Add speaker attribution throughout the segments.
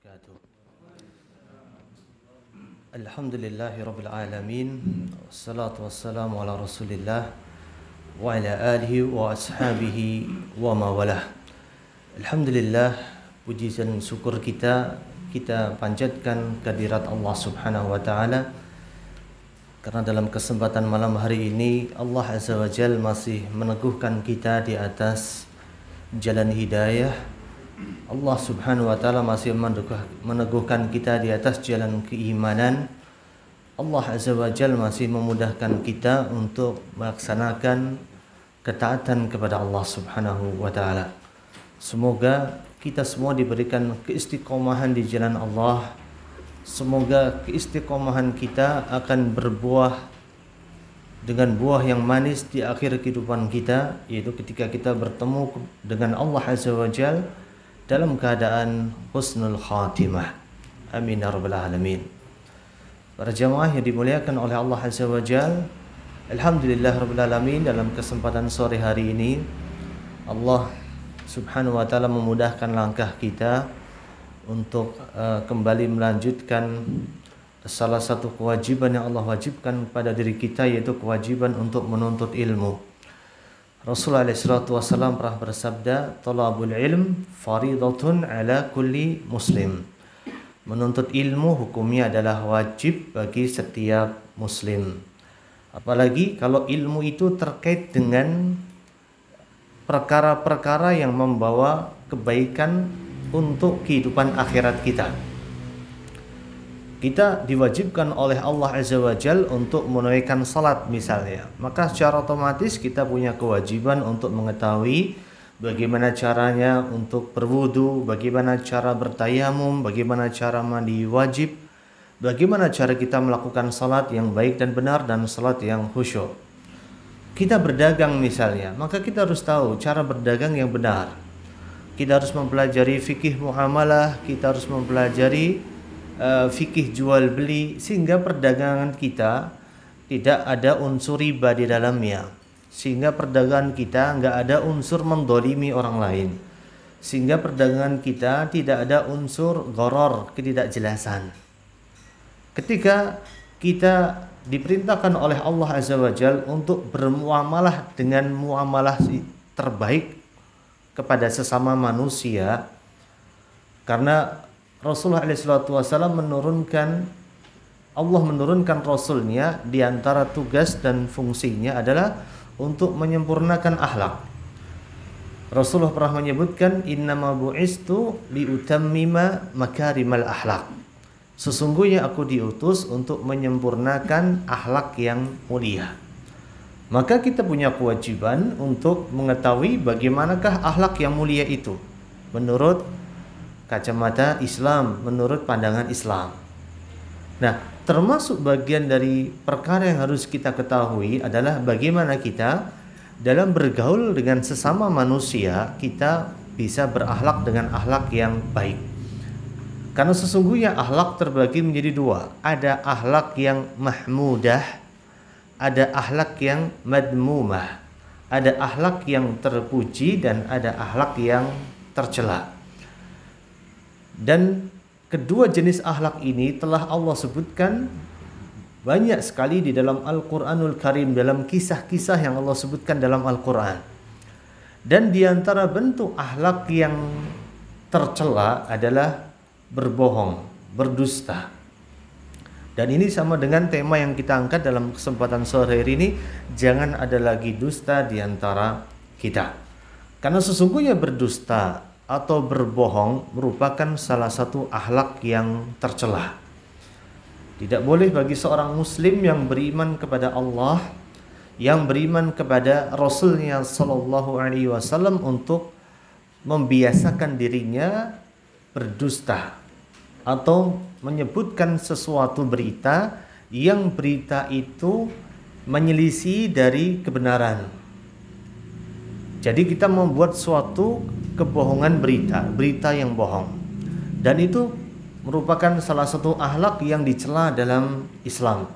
Speaker 1: wabarakatuh. Alhamdulillahi rabbil alamin. Wassalatu wassalamu ala rasulillah wa ala alihi wa ashabihi wa mawalah. Alhamdulillah, puji dan syukur kita panjatkan kehadirat Allah Subhanahu wa taala, karena dalam kesempatan malam hari ini Allah Azza wa Jalla masih meneguhkan kita di atas jalan hidayah. Allah Subhanahu wa taala masih meneguhkan kita di atas jalan keimanan. Allah Azza wa Jalla masih memudahkan kita untuk melaksanakan ketaatan kepada Allah Subhanahu wa taala. Semoga kita semua diberikan keistiqomahan di jalan Allah. Semoga keistiqomahan kita akan berbuah dengan buah yang manis di akhir kehidupan kita, yaitu ketika kita bertemu dengan Allah Azza wa Jalla dalam keadaan husnul khatimah. Amin ya rabbal alamin. Para jamaah yang dimuliakan oleh Allah Azza wa Jalla, alhamdulillah rabbil alamin, dalam kesempatan sore hari ini Allah Subhanahu wa taala memudahkan langkah kita untuk kembali melanjutkan salah satu kewajiban yang Allah wajibkan kepada diri kita, yaitu kewajiban untuk menuntut ilmu. Rasulullah SAW pernah bersabda, "Talabul ilm faridatun ala kulli muslim." Menuntut ilmu hukumnya adalah wajib bagi setiap muslim. Apalagi kalau ilmu itu terkait dengan perkara-perkara yang membawa kebaikan untuk kehidupan akhirat kita. Kita diwajibkan oleh Allah Azza wa Jalla untuk menunaikan salat misalnya, maka secara otomatis kita punya kewajiban untuk mengetahui bagaimana caranya untuk berwudu, bagaimana cara bertayamum, bagaimana cara mandi wajib, bagaimana cara kita melakukan salat yang baik dan benar dan salat yang khusyuk. Kita berdagang misalnya, maka kita harus tahu cara berdagang yang benar. Kita harus mempelajari fikih muamalah, kita harus mempelajari fikih jual beli, sehingga perdagangan kita tidak ada unsur riba di dalamnya, sehingga perdagangan kita nggak ada unsur mendolimi orang lain, sehingga perdagangan kita tidak ada unsur gharar, ketidakjelasan. Ketika kita diperintahkan oleh Allah Azza wa Jalla untuk bermuamalah dengan muamalah terbaik kepada sesama manusia, karena Rasulullah SAW Allah menurunkan Rasulnya, di antara tugas dan fungsinya adalah untuk menyempurnakan akhlak. Rasulullah pernah menyebutkan, "Innama bu'istu liutammima makarimal akhlak." Sesungguhnya aku diutus untuk menyempurnakan akhlak yang mulia. Maka kita punya kewajiban untuk mengetahui bagaimanakah akhlak yang mulia itu menurut kacamata Islam, menurut pandangan Islam. Nah, termasuk bagian dari perkara yang harus kita ketahui adalah bagaimana kita dalam bergaul dengan sesama manusia, kita bisa berakhlak dengan akhlak yang baik. Karena sesungguhnya akhlak terbagi menjadi dua. Ada akhlak yang mahmudah, ada akhlak yang madmumah. Ada akhlak yang terpuji dan ada akhlak yang tercela. Dan kedua jenis akhlak ini telah Allah sebutkan banyak sekali di dalam Al-Quranul Karim, dalam kisah-kisah yang Allah sebutkan dalam Al-Quran. Dan di antara bentuk akhlak yang tercela adalah berbohong, berdusta. Dan ini sama dengan tema yang kita angkat dalam kesempatan sore hari ini, jangan ada lagi dusta di antara kita. Karena sesungguhnya berdusta atau berbohong merupakan salah satu akhlak yang tercela. Tidak boleh bagi seorang muslim yang beriman kepada Allah, yang beriman kepada Rasulnya Sallallahu Alaihi Wasallam, untuk membiasakan dirinya berdusta atau menyebutkan sesuatu berita yang berita itu menyelisih dari kebenaran. Jadi kita membuat suatu kebohongan, berita yang bohong, dan itu merupakan salah satu akhlak yang dicela dalam Islam.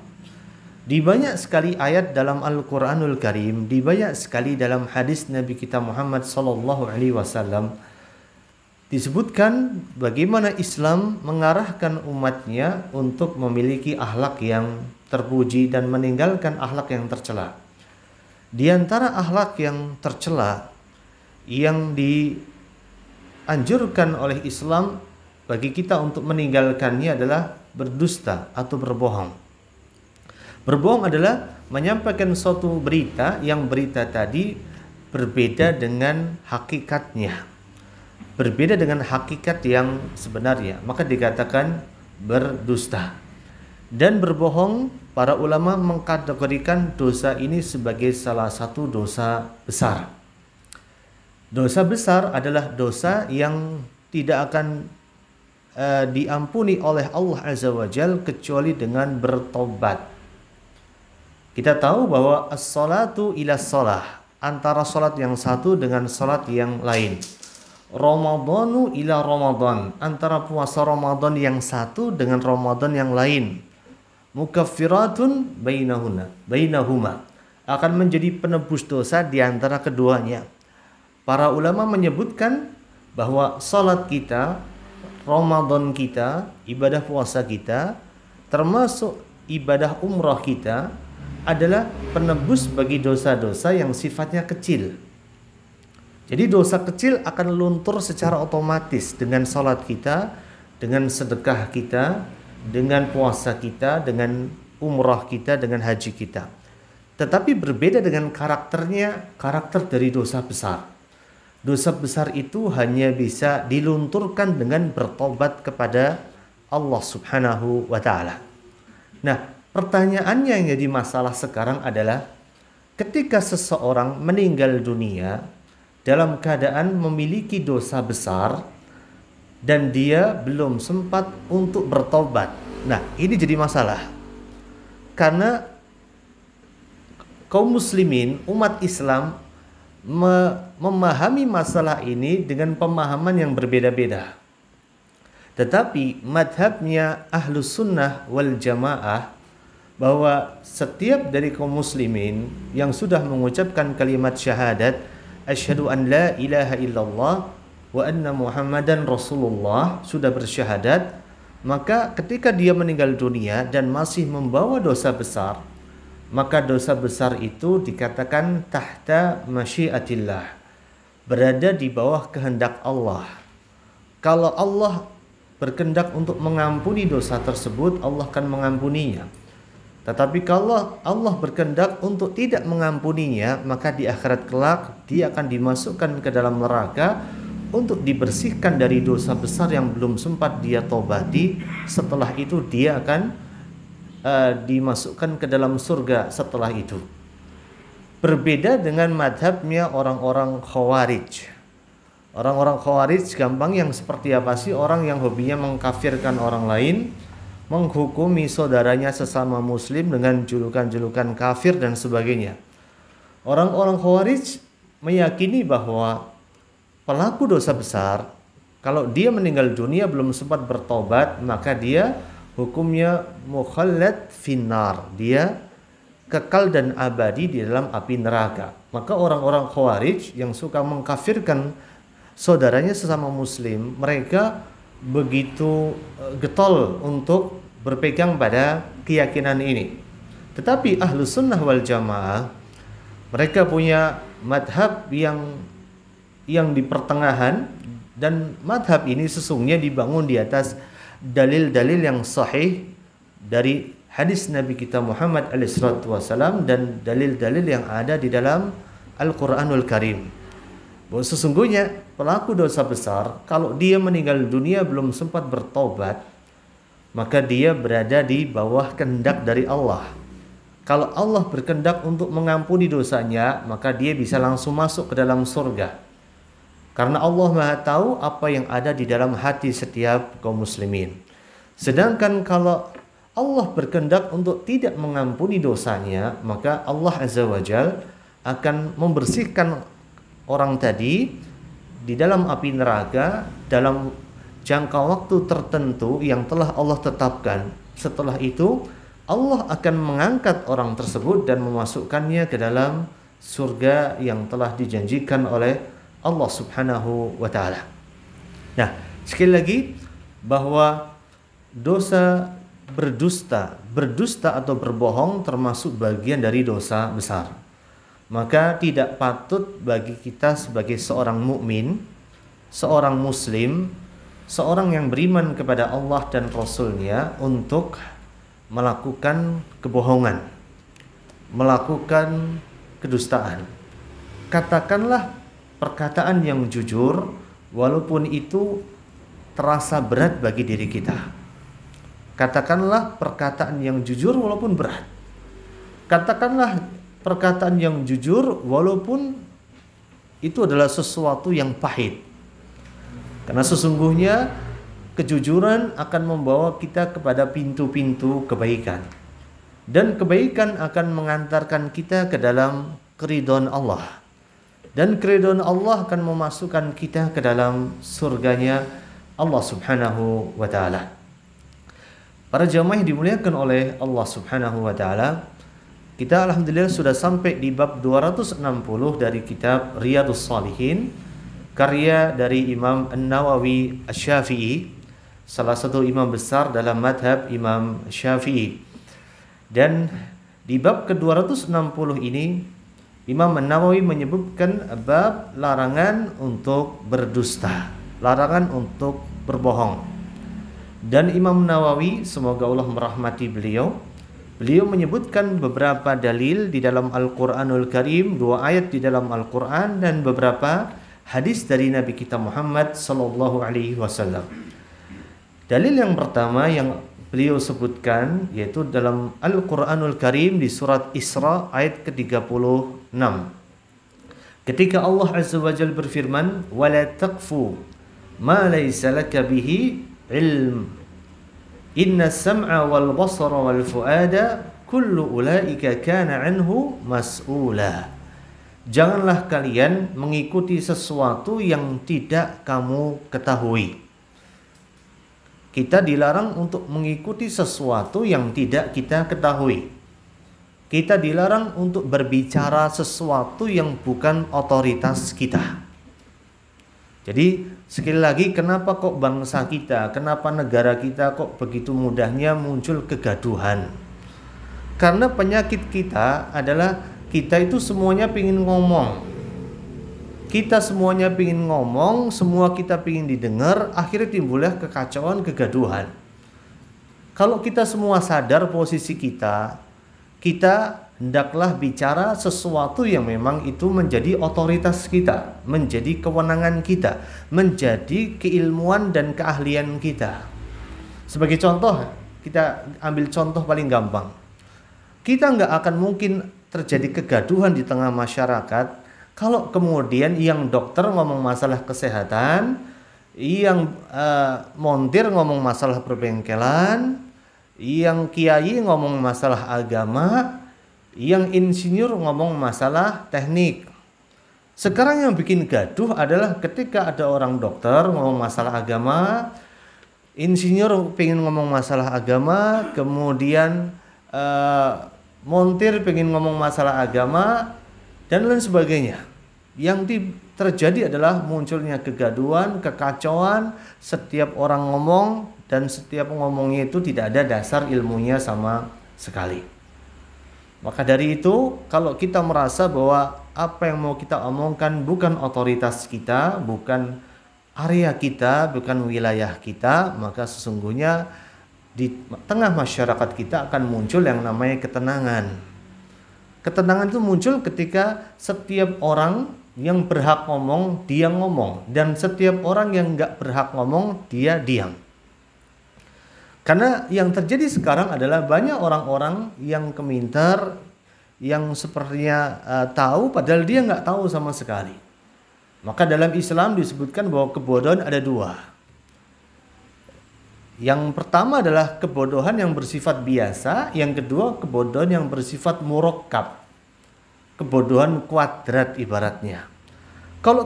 Speaker 1: Di banyak sekali ayat dalam Al-Quranul Karim, di banyak sekali dalam hadis Nabi kita Muhammad SAW, disebutkan bagaimana Islam mengarahkan umatnya untuk memiliki akhlak yang terpuji dan meninggalkan akhlak yang tercela. Di antara akhlak yang tercela yang dianjurkan oleh Islam bagi kita untuk meninggalkannya adalah berdusta atau berbohong. Berbohong adalah menyampaikan suatu berita yang berita tadi berbeda dengan hakikatnya, berbeda dengan hakikat yang sebenarnya, maka dikatakan berdusta. Dan berbohong, para ulama mengkategorikan dosa ini sebagai salah satu dosa besar. Dosa besar adalah dosa yang tidak akan diampuni oleh Allah Azza wa Jal kecuali dengan bertobat. Kita tahu bahwa as-salatu ila salah, antara salat yang satu dengan salat yang lain. Ramadhanu ila Ramadan, antara puasa Ramadan yang satu dengan Ramadan yang lain. Mukaffiratun bainahuma, akan menjadi penebus dosa di antara keduanya. Para ulama menyebutkan bahwa salat kita, Ramadan kita, ibadah puasa kita, termasuk ibadah umrah kita adalah penebus bagi dosa-dosa yang sifatnya kecil. Jadi dosa kecil akan luntur secara otomatis dengan salat kita, dengan sedekah kita, dengan puasa kita, dengan umrah kita, dengan haji kita. Tetapi berbeda dengan karakternya, karakter dari dosa besar. Dosa besar itu hanya bisa dilunturkan dengan bertobat kepada Allah Subhanahu wa Ta'ala. Nah, pertanyaannya yang jadi masalah sekarang adalah ketika seseorang meninggal dunia dalam keadaan memiliki dosa besar dan dia belum sempat untuk bertobat. Nah, ini jadi masalah. Karena kaum muslimin, umat Islam memahami masalah ini dengan pemahaman yang berbeda-beda. Tetapi madhabnya Ahlus Sunnah wal Jamaah bahwa setiap dari kaum muslimin yang sudah mengucapkan kalimat syahadat asyhadu an la ilaha illallah wa anna Muhammadan Rasulullah, sudah bersyahadat, maka ketika dia meninggal dunia dan masih membawa dosa besar, maka dosa besar itu dikatakan tahta masyiatillah, berada di bawah kehendak Allah. Kalau Allah berkehendak untuk mengampuni dosa tersebut, Allah akan mengampuninya. Tetapi kalau Allah berkehendak untuk tidak mengampuninya, maka di akhirat kelak dia akan dimasukkan ke dalam neraka untuk dibersihkan dari dosa besar yang belum sempat dia tobati. Setelah itu dia akan dimasukkan ke dalam surga setelah itu. Berbeda dengan madhabnya orang-orang Khawarij. Orang-orang Khawarij gampang yang seperti apa sih? Orang yang hobinya mengkafirkan orang lain, menghukumi saudaranya sesama muslim dengan julukan-julukan kafir dan sebagainya. Orang-orang Khawarij meyakini bahwa pelaku dosa besar, kalau dia meninggal dunia belum sempat bertobat, maka dia hukumnya mukhallad finnar, dia kekal dan abadi di dalam api neraka. Maka orang-orang Khawarij yang suka mengkafirkan saudaranya sesama muslim, mereka begitu getol untuk berpegang pada keyakinan ini. Tetapi Ahlus Sunnah wal Jamaah, mereka punya madhab yang di pertengahan, dan madhab ini sesungguhnya dibangun di atas dalil-dalil yang sahih dari hadis Nabi kita Muhammad SAW dan dalil-dalil yang ada di dalam Al-Quranul Karim. Bahwa sesungguhnya pelaku dosa besar, kalau dia meninggal dunia belum sempat bertobat, maka dia berada di bawah kehendak dari Allah. Kalau Allah berkehendak untuk mengampuni dosanya, maka dia bisa langsung masuk ke dalam surga. Karena Allah Maha tahu apa yang ada di dalam hati setiap kaum muslimin. Sedangkan kalau Allah berkehendak untuk tidak mengampuni dosanya, maka Allah Azza wa Jal akan membersihkan orang tadi di dalam api neraka dalam jangka waktu tertentu yang telah Allah tetapkan. Setelah itu Allah akan mengangkat orang tersebut dan memasukkannya ke dalam surga yang telah dijanjikan oleh Allah Subhanahu wa Ta'ala. Nah, sekali lagi bahwa dosa berdusta atau berbohong termasuk bagian dari dosa besar. Maka tidak patut bagi kita sebagai seorang mukmin, seorang muslim, seorang yang beriman kepada Allah dan Rasul-Nya untuk melakukan kebohongan, melakukan kedustaan. Katakanlah perkataan yang jujur walaupun itu terasa berat bagi diri kita. Katakanlah perkataan yang jujur walaupun berat. Katakanlah perkataan yang jujur walaupun itu adalah sesuatu yang pahit. Karena sesungguhnya kejujuran akan membawa kita kepada pintu-pintu kebaikan. Dan kebaikan akan mengantarkan kita ke dalam keridhaan Allah. Dan keridhaan Allah akan memasukkan kita ke dalam surganya Allah Subhanahu wa taala. Para jamaah yang dimuliakan oleh Allah Subhanahu wa taala, kita alhamdulillah sudah sampai di bab 260 dari kitab Riyadhus Shalihin, karya dari Imam An-Nawawi Asy-Syafi'i, salah satu imam besar dalam madhab Imam Syafi'i. Dan di bab ke-260 ini Imam An-Nawawi menyebutkan bab larangan untuk berdusta, larangan untuk berbohong. Dan Imam Nawawi, semoga Allah merahmati beliau menyebutkan beberapa dalil di dalam Al-Quranul Karim, 2 ayat di dalam Al-Quran dan beberapa hadis dari Nabi kita Muhammad sallallahu alaihi wasallam. Dalil yang pertama yang beliau sebutkan yaitu dalam Al-Quranul Karim di surat Isra ayat ke-36. Ketika Allah Azza wa Jalla berfirman, "Wala taqfu ma laysa laka bihi ilm. Inna sam'a wal basara wal fuada kullu ulaika kana anhu mas'ula." Janganlah kalian mengikuti sesuatu yang tidak kamu ketahui. Kita dilarang untuk mengikuti sesuatu yang tidak kita ketahui. Kita dilarang untuk berbicara sesuatu yang bukan otoritas kita. Jadi sekali lagi, kenapa kok bangsa kita, kenapa negara kita kok begitu mudahnya muncul kegaduhan? Karena penyakit kita adalah kita itu semuanya pingin ngomong. Kita semuanya pingin ngomong, semua kita pingin didengar, akhirnya timbullah kekacauan, kegaduhan. Kalau kita semua sadar posisi kita hendaklah bicara sesuatu yang memang itu menjadi otoritas kita, menjadi kewenangan kita, menjadi keilmuan dan keahlian kita. Sebagai contoh, kita ambil contoh paling gampang. Kita nggak akan mungkin terjadi kegaduhan di tengah masyarakat kalau kemudian yang dokter ngomong masalah kesehatan, yang montir ngomong masalah perbengkelan, yang kiai ngomong masalah agama, yang insinyur ngomong masalah teknik. Sekarang yang bikin gaduh adalah ketika ada orang dokter ngomong masalah agama, insinyur pengen ngomong masalah agama, kemudian montir pengen ngomong masalah agama, dan lain sebagainya. Yang terjadi adalah munculnya kegaduhan, kekacauan, setiap orang ngomong, dan setiap ngomongnya itu tidak ada dasar ilmunya sama sekali. Maka dari itu, kalau kita merasa bahwa apa yang mau kita omongkan bukan otoritas kita, bukan area kita, bukan wilayah kita, maka sesungguhnya di tengah masyarakat kita akan muncul yang namanya ketenangan. Ketenangan itu muncul ketika setiap orang yang berhak ngomong, dia ngomong. Dan setiap orang yang nggak berhak ngomong, dia diam. Karena yang terjadi sekarang adalah banyak orang-orang yang kemintar, yang sepertinya tahu padahal dia nggak tahu sama sekali. Maka dalam Islam disebutkan bahwa kebodohan ada 2. Yang pertama adalah kebodohan yang bersifat biasa, yang kedua kebodohan yang bersifat murakkab. Kebodohan kuadrat ibaratnya. Kalau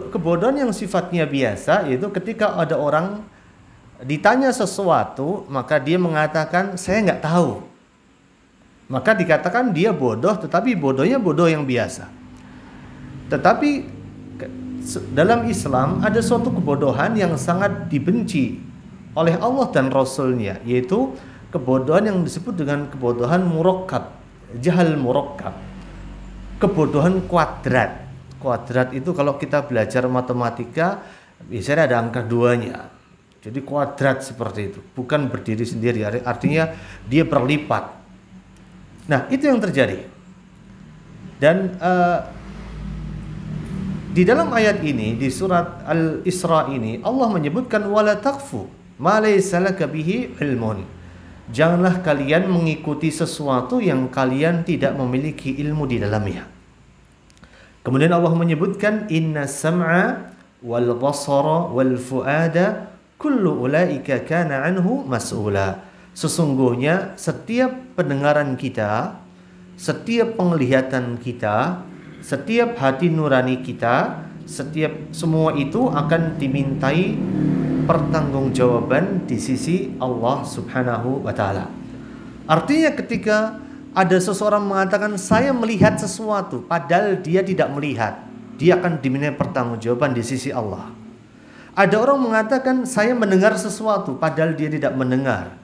Speaker 1: kebodohan yang sifatnya biasa, yaitu ketika ada orang ditanya sesuatu, maka dia mengatakan saya nggak tahu. Maka dikatakan dia bodoh, tetapi bodohnya bodoh yang biasa. Tetapi dalam Islam ada suatu kebodohan yang sangat dibenci oleh Allah dan Rasulnya, yaitu kebodohan yang disebut dengan kebodohan murakkab, jahal murakkab, kebodohan kuadrat. Kuadrat itu kalau kita belajar matematika biasanya ada angka 2-nya. Jadi kuadrat seperti itu, bukan berdiri sendiri, artinya dia berlipat. Nah, itu yang terjadi. Dan di dalam ayat ini, di surat Al-Isra ini, Allah menyebutkan wala taqfu ma laysa laka bihi ilmun. Janganlah kalian mengikuti sesuatu yang kalian tidak memiliki ilmu di dalamnya. Kemudian Allah menyebutkan inna sam'a wal basara wal fuada kullu ulaika kana anhu mas'ula. Sesungguhnya setiap pendengaran kita, setiap penglihatan kita, setiap hati nurani kita, semua itu akan dimintai pertanggungjawaban di sisi Allah Subhanahu wa taala. Artinya ketika ada seseorang mengatakan saya melihat sesuatu padahal dia tidak melihat, dia akan dimintai pertanggungjawaban di sisi Allah. Ada orang mengatakan saya mendengar sesuatu padahal dia tidak mendengar,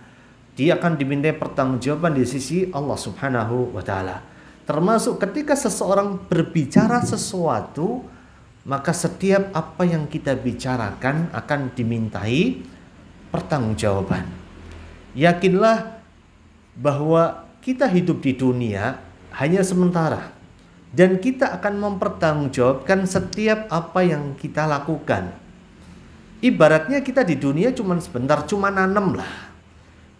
Speaker 1: dia akan dimintai pertanggungjawaban di sisi Allah Subhanahu wa taala. Termasuk ketika seseorang berbicara sesuatu, maka setiap apa yang kita bicarakan akan dimintai pertanggungjawaban. Yakinlah bahwa kita hidup di dunia hanya sementara, dan kita akan mempertanggungjawabkan setiap apa yang kita lakukan. Ibaratnya kita di dunia cuma sebentar, cuma nanam lah.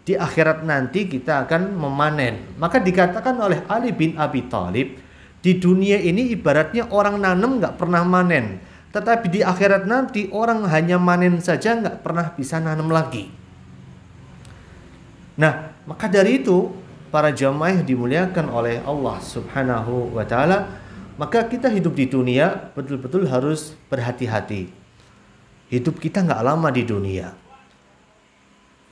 Speaker 1: Di akhirat nanti kita akan memanen. Maka dikatakan oleh Ali bin Abi Thalib, di dunia ini ibaratnya orang nanam nggak pernah manen, tetapi di akhirat nanti orang hanya manen saja, nggak pernah bisa nanam lagi. Nah, maka dari itu para jamaah yang dimuliakan oleh Allah Subhanahu wa taala, maka kita hidup di dunia betul-betul harus berhati-hati. Hidup kita nggak lama di dunia.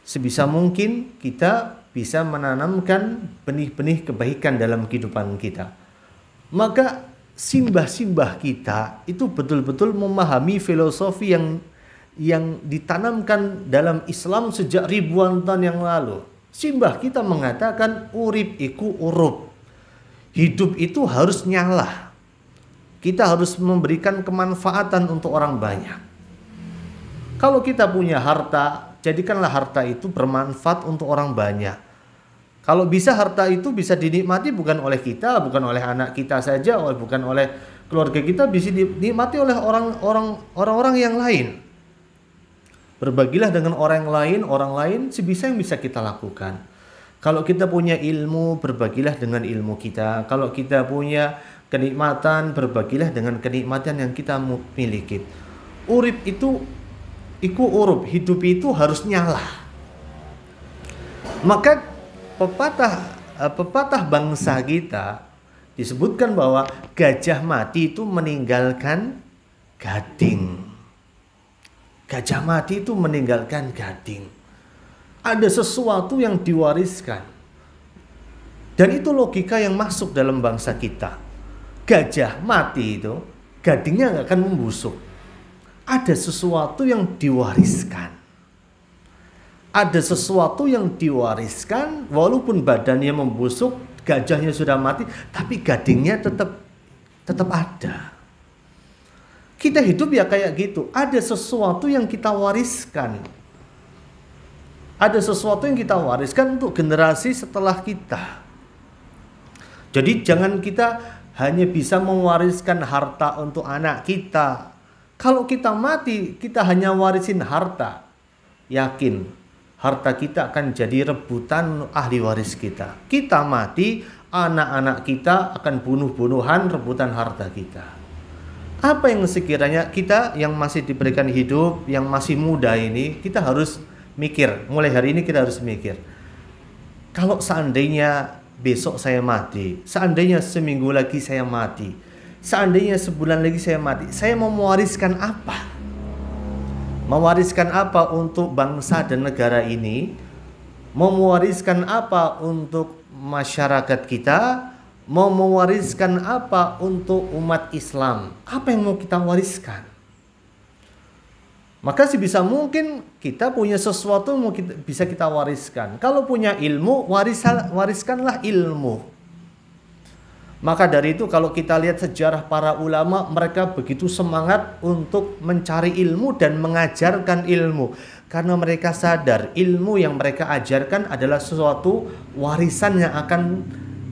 Speaker 1: Sebisa mungkin kita bisa menanamkan benih-benih kebaikan dalam kehidupan kita. Maka simbah-simbah kita itu betul-betul memahami filosofi yang ditanamkan dalam Islam sejak ribuan tahun yang lalu. Simbah kita mengatakan urip iku urup. Hidup itu harus nyala. Kita harus memberikan kemanfaatan untuk orang banyak. Kalau kita punya harta, jadikanlah harta itu bermanfaat untuk orang banyak. Kalau bisa harta itu bisa dinikmati bukan oleh kita, bukan oleh anak kita saja, bukan oleh keluarga kita, bisa dinikmati oleh orang-orang yang lain. Berbagilah dengan orang lain sebisa yang bisa kita lakukan. Kalau kita punya ilmu, berbagilah dengan ilmu kita. Kalau kita punya kenikmatan, berbagilah dengan kenikmatan yang kita miliki. Urip itu iku urup, hidup itu harus nyala. Maka pepatah bangsa kita disebutkan bahwa gajah mati itu meninggalkan gading. Gajah mati itu meninggalkan gading. Ada sesuatu yang diwariskan. Dan itu logika yang masuk dalam bangsa kita. Gajah mati itu gadingnya nggak akan membusuk. Ada sesuatu yang diwariskan. Ada sesuatu yang diwariskan, walaupun badannya membusuk, gajahnya sudah mati, tapi gadingnya tetap ada. Kita hidup ya kayak gitu. Ada sesuatu yang kita wariskan. Ada sesuatu yang kita wariskan untuk generasi setelah kita. Jadi jangan kita hanya bisa mewariskan harta untuk anak kita. Kalau kita mati, kita hanya warisin harta. Yakin, harta kita akan jadi rebutan ahli waris kita. Kita mati, anak-anak kita akan bunuh-bunuhan rebutan harta kita. Apa yang sekiranya kita yang masih diberikan hidup, yang masih muda ini, kita harus mikir. Mulai hari ini kita harus mikir. Kalau seandainya besok saya mati, seandainya seminggu lagi saya mati, seandainya sebulan lagi saya mati, saya mau mewariskan apa? Mewariskan apa untuk bangsa dan negara ini? Mau mewariskan apa untuk masyarakat kita? Mau mewariskan apa untuk umat Islam? Apa yang mau kita wariskan? Maka sebisa mungkin kita punya sesuatu yang bisa kita wariskan. Kalau punya ilmu, wariskanlah ilmu. Maka dari itu kalau kita lihat sejarah para ulama, mereka begitu semangat untuk mencari ilmu dan mengajarkan ilmu. Karena mereka sadar ilmu yang mereka ajarkan adalah sesuatu warisan yang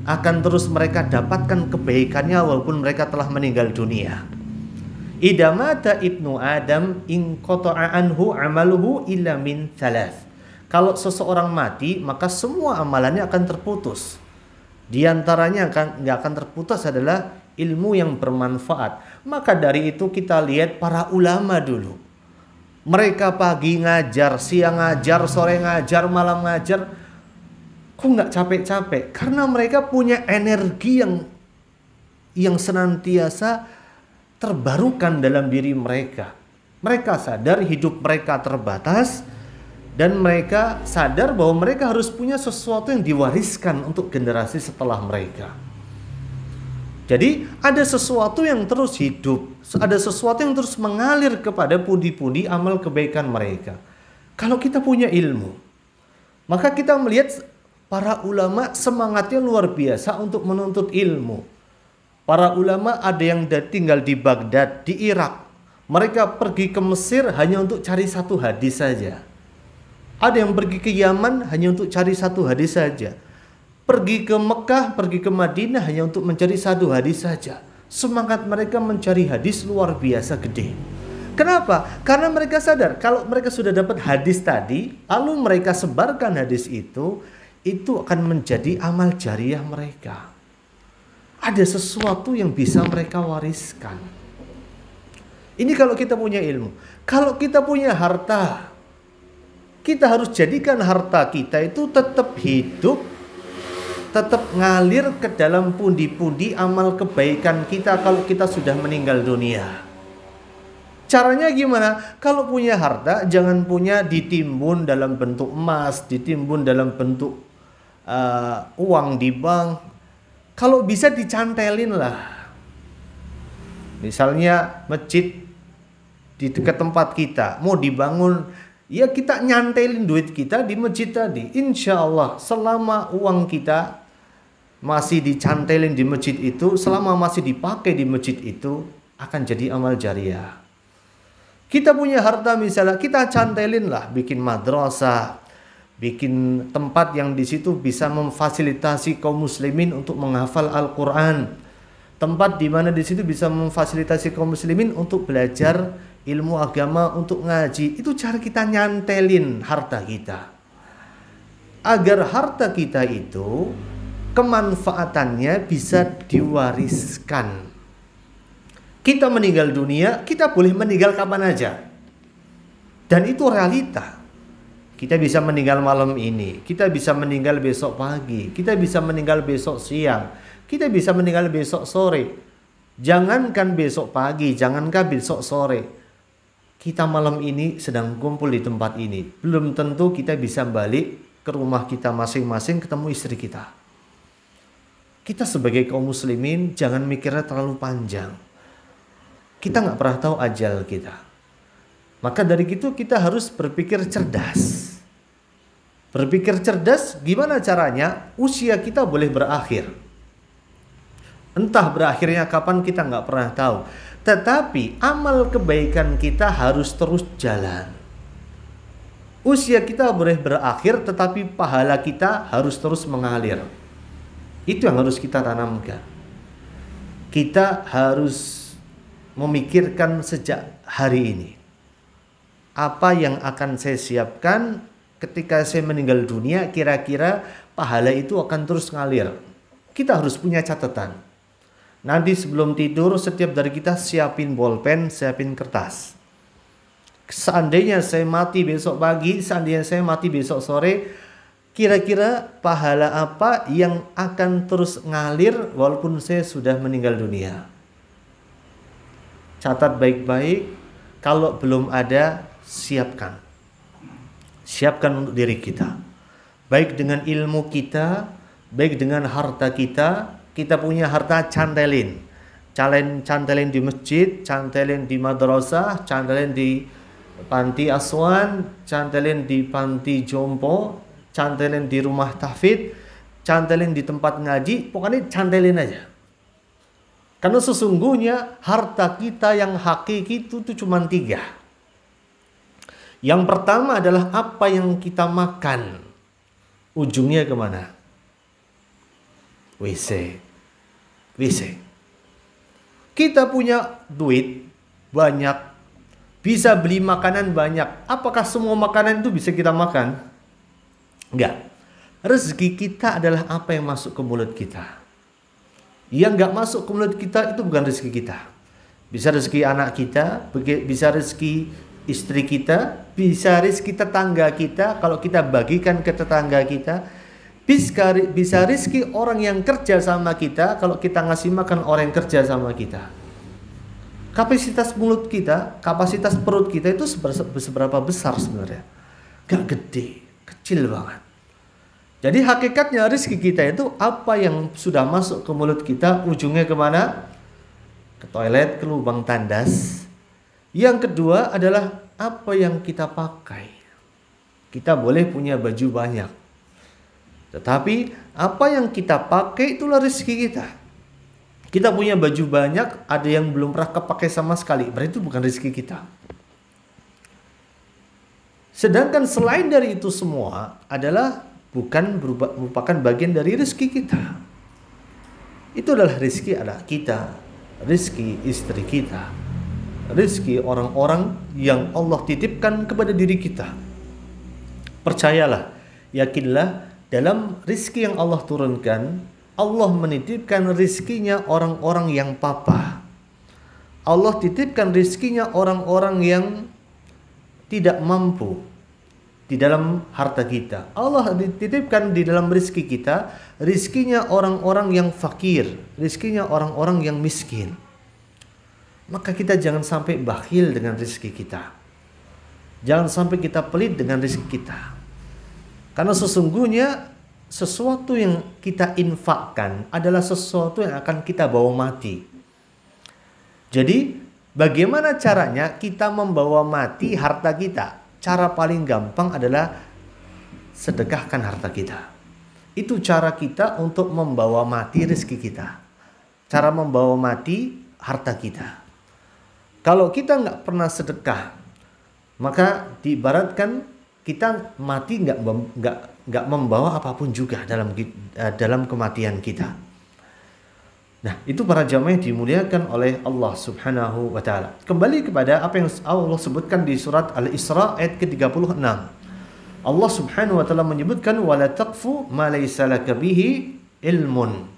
Speaker 1: akan terus mereka dapatkan kebaikannya walaupun mereka telah meninggal dunia. Idza mata ibnu Adam in qata'a anhu amaluhu illa min thalath. Kalau seseorang mati, maka semua amalannya akan terputus. Di antaranya nggak akan terputus adalah ilmu yang bermanfaat. Maka dari itu kita lihat para ulama dulu. Mereka pagi ngajar, siang ngajar, sore ngajar, malam ngajar. Kok nggak capek-capek? Karena mereka punya energi yang senantiasa terbarukan dalam diri mereka. Mereka sadar hidup mereka terbatas dan mereka sadar bahwa mereka harus punya sesuatu yang diwariskan untuk generasi setelah mereka. Jadi ada sesuatu yang terus hidup, ada sesuatu yang terus mengalir kepada pundi-pundi amal kebaikan mereka. Kalau kita punya ilmu, maka kita melihat para ulama semangatnya luar biasa untuk menuntut ilmu. Para ulama ada yang tinggal di Baghdad, di Irak. Mereka pergi ke Mesir hanya untuk cari satu hadis saja. Ada yang pergi ke Yaman hanya untuk cari satu hadis saja. Pergi ke Mekah, pergi ke Madinah hanya untuk mencari satu hadis saja. Semangat mereka mencari hadis luar biasa gede. Kenapa? Karena mereka sadar kalau mereka sudah dapat hadis tadi, lalu mereka sebarkan hadis itu akan menjadi amal jariah mereka. Ada sesuatu yang bisa mereka wariskan. Ini kalau kita punya ilmu. Kalau kita punya harta, kita harus jadikan harta kita itu tetap hidup, tetap ngalir ke dalam pundi-pundi amal kebaikan kita kalau kita sudah meninggal dunia. Caranya gimana? Kalau punya harta, jangan punya ditimbun dalam bentuk emas, ditimbun dalam bentuk uang di bank. Kalau bisa dicantelin lah. Misalnya masjid di dekat tempat kita mau dibangun, ya kita nyantelin duit kita di masjid tadi. Insya Allah selama uang kita masih dicantelin di masjid itu, selama masih dipakai di masjid itu, akan jadi amal jariah. Kita punya harta misalnya, kita cantelin lah, bikin madrasah, bikin tempat yang di situ bisa memfasilitasi kaum muslimin untuk menghafal Al-Quran. Tempat di mana di situ bisa memfasilitasi kaum muslimin untuk belajar ilmu agama, untuk ngaji. Itu cara kita nyantelin harta kita. Agar harta kita itu kemanfaatannya bisa diwariskan. Kita meninggal dunia, kita boleh meninggal kapan aja. Dan itu realita. Kita bisa meninggal malam ini, kita bisa meninggal besok pagi, kita bisa meninggal besok siang, kita bisa meninggal besok sore. Jangankan besok pagi, jangankan besok sore. Kita malam ini sedang kumpul di tempat ini. Belum tentu kita bisa balik ke rumah kita masing-masing ketemu istri kita. Kita sebagai kaum muslimin jangan mikirnya terlalu panjang. Kita nggak pernah tahu ajal kita. Maka dari itu kita harus berpikir cerdas. Berpikir cerdas gimana caranya? Usia kita boleh berakhir. Entah berakhirnya kapan kita nggak pernah tahu. Tetapi amal kebaikan kita harus terus jalan. Usia kita boleh berakhir tetapi pahala kita harus terus mengalir. Itu yang harus kita tanamkan. Kita harus memikirkan sejak hari ini. Apa yang akan saya siapkan ketika saya meninggal dunia, kira-kira pahala itu akan terus ngalir. Kita harus punya catatan. Nanti sebelum tidur, setiap dari kita siapin bolpen, siapin kertas. Seandainya saya mati besok pagi, seandainya saya mati besok sore, kira-kira pahala apa yang akan terus ngalir walaupun saya sudah meninggal dunia. Catat baik-baik, kalau belum ada, siapkan. Siapkan untuk diri kita. Baik dengan ilmu kita, baik dengan harta kita. Kita punya harta, cantelin. Cantelin di masjid, cantelin di madrasah, cantelin di panti asuhan, cantelin di panti jompo, cantelin di rumah tahfidz, cantelin di tempat ngaji, pokoknya cantelin aja. Karena sesungguhnya harta kita yang hakiki itu cuma 3. Yang pertama adalah apa yang kita makan. Ujungnya kemana? WC. Kita punya duit banyak, bisa beli makanan banyak. Apakah semua makanan itu bisa kita makan? Enggak. Rezeki kita adalah apa yang masuk ke mulut kita. Yang enggak masuk ke mulut kita itu bukan rezeki kita. Bisa rezeki anak kita, bisa rezeki istri kita, bisa rezeki tetangga kita kalau kita bagikan ke tetangga kita. Bisa rezeki orang yang kerja sama kita kalau kita ngasih makan orang yang kerja sama kita. Kapasitas mulut kita, kapasitas perut kita itu seberapa besar sebenarnya? Gak gede, kecil banget. Jadi hakikatnya rezeki kita itu apa yang sudah masuk ke mulut kita, ujungnya kemana? Ke toilet, ke lubang tandas. Yang kedua adalah apa yang kita pakai. Kita boleh punya baju banyak, tetapi apa yang kita pakai itulah rezeki kita. Kita punya baju banyak, ada yang belum pernah kepakai sama sekali, berarti itu bukan rezeki kita. Sedangkan selain dari itu semua adalah merupakan bagian dari rezeki kita. Itu adalah rezeki adalah kita, rezeki istri kita, rezeki orang-orang yang Allah titipkan kepada diri kita. Percayalah, yakinlah, dalam rizki yang Allah turunkan, Allah menitipkan rizkinya orang-orang yang papa. Allah titipkan rizkinya orang-orang yang tidak mampu di dalam harta kita. Allah dititipkan di dalam rizki kita, rizkinya orang-orang yang fakir, rizkinya orang-orang yang miskin. Maka kita jangan sampai bakhil dengan rizki kita. Jangan sampai kita pelit dengan rizki kita. Karena sesungguhnya sesuatu yang kita infakkan adalah sesuatu yang akan kita bawa mati. Jadi bagaimana caranya kita membawa mati harta kita? Cara paling gampang adalah sedekahkan harta kita. Itu cara kita untuk membawa mati rezeki kita. Cara membawa mati harta kita. Kalau kita nggak pernah sedekah, maka diibaratkan kita mati nggak membawa apapun juga dalam kematian kita. Nah, itu para jamaah yang dimuliakan oleh Allah Subhanahu wa taala. Kembali kepada apa yang Allah sebutkan di surat Al-Isra ayat ke-36. Allah Subhanahu wa taala menyebutkan wala taqfu ma laysa laka bihi ilmun.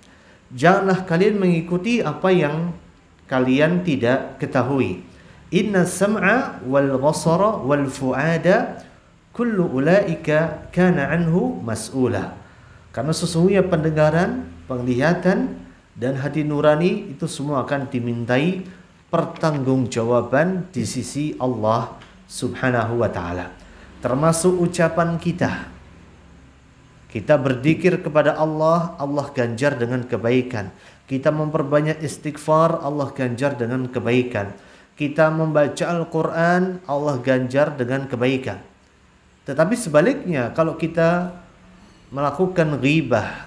Speaker 1: Janganlah kalian mengikuti apa yang kalian tidak ketahui. Inna sam'a wal basara wal fuada kullu ulaika kana anhu mas'ula. Karena sesungguhnya pendengaran, penglihatan dan hati nurani itu semua akan dimintai pertanggungjawaban di sisi Allah Subhanahu wa taala. Termasuk ucapan kita. Kita berzikir kepada Allah, Allah ganjar dengan kebaikan. Kita memperbanyak istighfar, Allah ganjar dengan kebaikan. Kita membaca Al-Qur'an, Allah ganjar dengan kebaikan. Tetapi sebaliknya, kalau kita melakukan ghibah,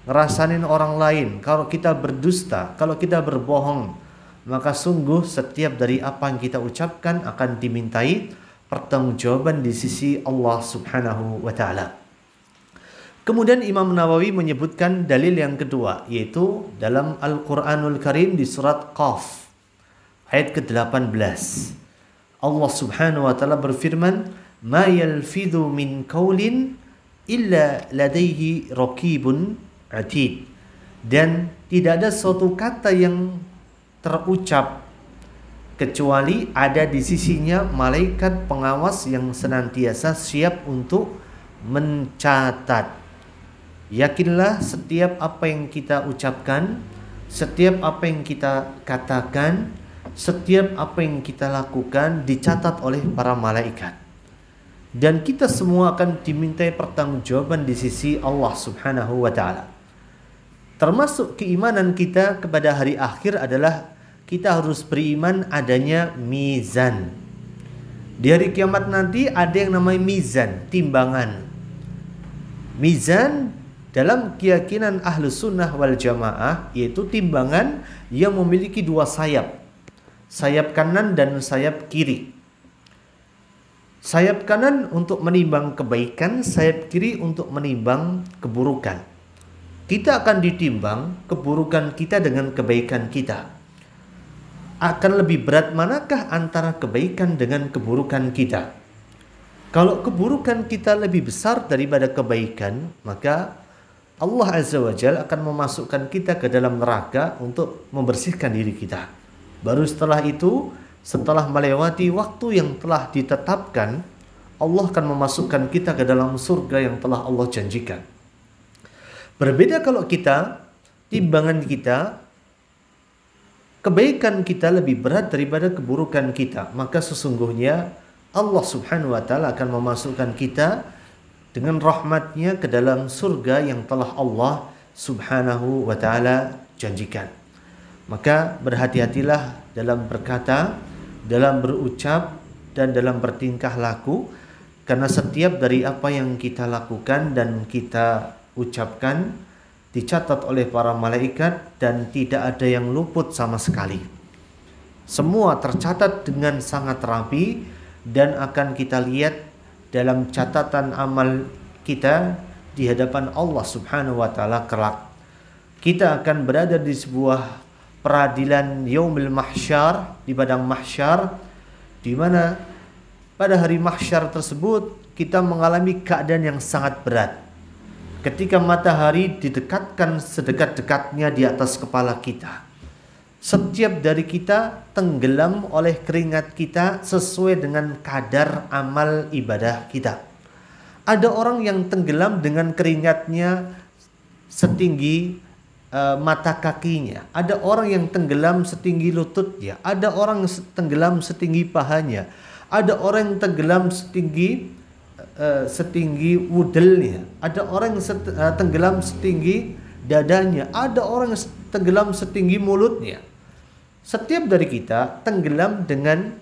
Speaker 1: ngerasain orang lain, kalau kita berdusta, kalau kita berbohong, maka sungguh setiap dari apa yang kita ucapkan akan dimintai pertanggungjawaban di sisi Allah Subhanahu wa taala. Kemudian Imam Nawawi menyebutkan dalil yang kedua, yaitu dalam Al-Qur'anul Karim di surat Qaf ayat ke-18. Allah Subhanahu wa taala berfirman, ma yalfidhu min qaulin illa ladaihi raqibun atid. Dan tidak ada suatu kata yang terucap kecuali ada di sisinya malaikat pengawas yang senantiasa siap untuk mencatat. Yakinlah setiap apa yang kita ucapkan, setiap apa yang kita katakan, setiap apa yang kita lakukan dicatat oleh para malaikat. Dan kita semua akan dimintai pertanggungjawaban di sisi Allah Subhanahu wa taala. Termasuk keimanan kita kepada hari akhir adalah kita harus beriman adanya mizan. Di hari kiamat nanti ada yang namanya mizan, timbangan. Mizan dalam keyakinan Ahlus Sunnah wal Jamaah yaitu timbangan yang memiliki dua sayap. Sayap kanan dan sayap kiri. Sayap kanan untuk menimbang kebaikan, sayap kiri untuk menimbang keburukan. Kita akan ditimbang keburukan kita dengan kebaikan kita. Akan lebih berat manakah antara kebaikan dengan keburukan kita? Kalau keburukan kita lebih besar daripada kebaikan, maka Allah Azza wa Jalla akan memasukkan kita ke dalam neraka untuk membersihkan diri kita. Baru setelah itu, setelah melewati waktu yang telah ditetapkan, Allah akan memasukkan kita ke dalam surga yang telah Allah janjikan. Berbeda kalau kita, timbangan kita, kebaikan kita lebih berat daripada keburukan kita, maka sesungguhnya Allah Subhanahu wa Ta'ala akan memasukkan kita dengan rahmatnya ke dalam surga yang telah Allah Subhanahu wa Ta'ala janjikan. Maka berhati-hatilah dalam berkata, dalam berucap, dan dalam bertingkah laku, karena setiap dari apa yang kita lakukan dan kita ucapkan dicatat oleh para malaikat dan tidak ada yang luput sama sekali. Semua tercatat dengan sangat rapi dan akan kita lihat dalam catatan amal kita di hadapan Allah Subhanahu wa Ta'ala kelak. Kita akan berada di sebuah peradilan yaumil mahsyar, di padang mahsyar, di mana pada hari mahsyar tersebut kita mengalami keadaan yang sangat berat. Ketika matahari didekatkan sedekat-dekatnya di atas kepala kita, setiap dari kita tenggelam oleh keringat kita sesuai dengan kadar amal ibadah kita. Ada orang yang tenggelam dengan keringatnya setinggi mata kakinya. Ada orang yang tenggelam setinggi lututnya. Ada orang yang tenggelam setinggi pahanya. Ada orang yang tenggelam setinggi wudelnya. Ada orang yang tenggelam setinggi dadanya. Ada orang yang tenggelam setinggi mulutnya. Setiap dari kita tenggelam dengan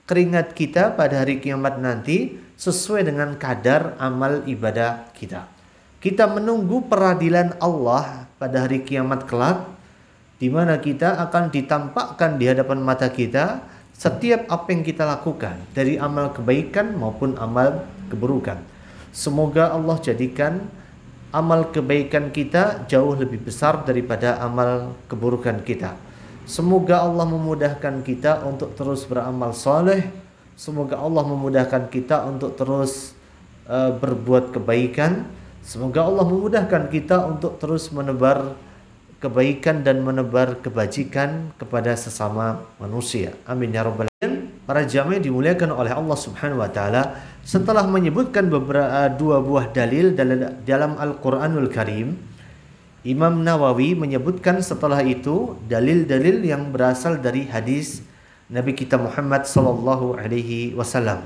Speaker 1: keringat kita pada hari kiamat nanti sesuai dengan kadar amal ibadah kita. Kita menunggu peradilan Allah pada hari kiamat kelak, di mana kita akan ditampakkan di hadapan mata kita setiap apa yang kita lakukan dari amal kebaikan maupun amal keburukan. Semoga Allah jadikan amal kebaikan kita jauh lebih besar daripada amal keburukan kita. Semoga Allah memudahkan kita untuk terus beramal soleh. Semoga Allah memudahkan kita untuk terus berbuat kebaikan. Semoga Allah memudahkan kita untuk terus menebar kebaikan dan menebar kebajikan kepada sesama manusia. Amin ya rabbal alamin. Para jamaah dimuliakan oleh Allah Subhanahu wa Ta'ala, setelah menyebutkan dua buah dalil dalam Al-Quranul Karim, Imam Nawawi menyebutkan setelah itu dalil-dalil yang berasal dari hadis Nabi kita Muhammad sallallahu alaihi wasallam.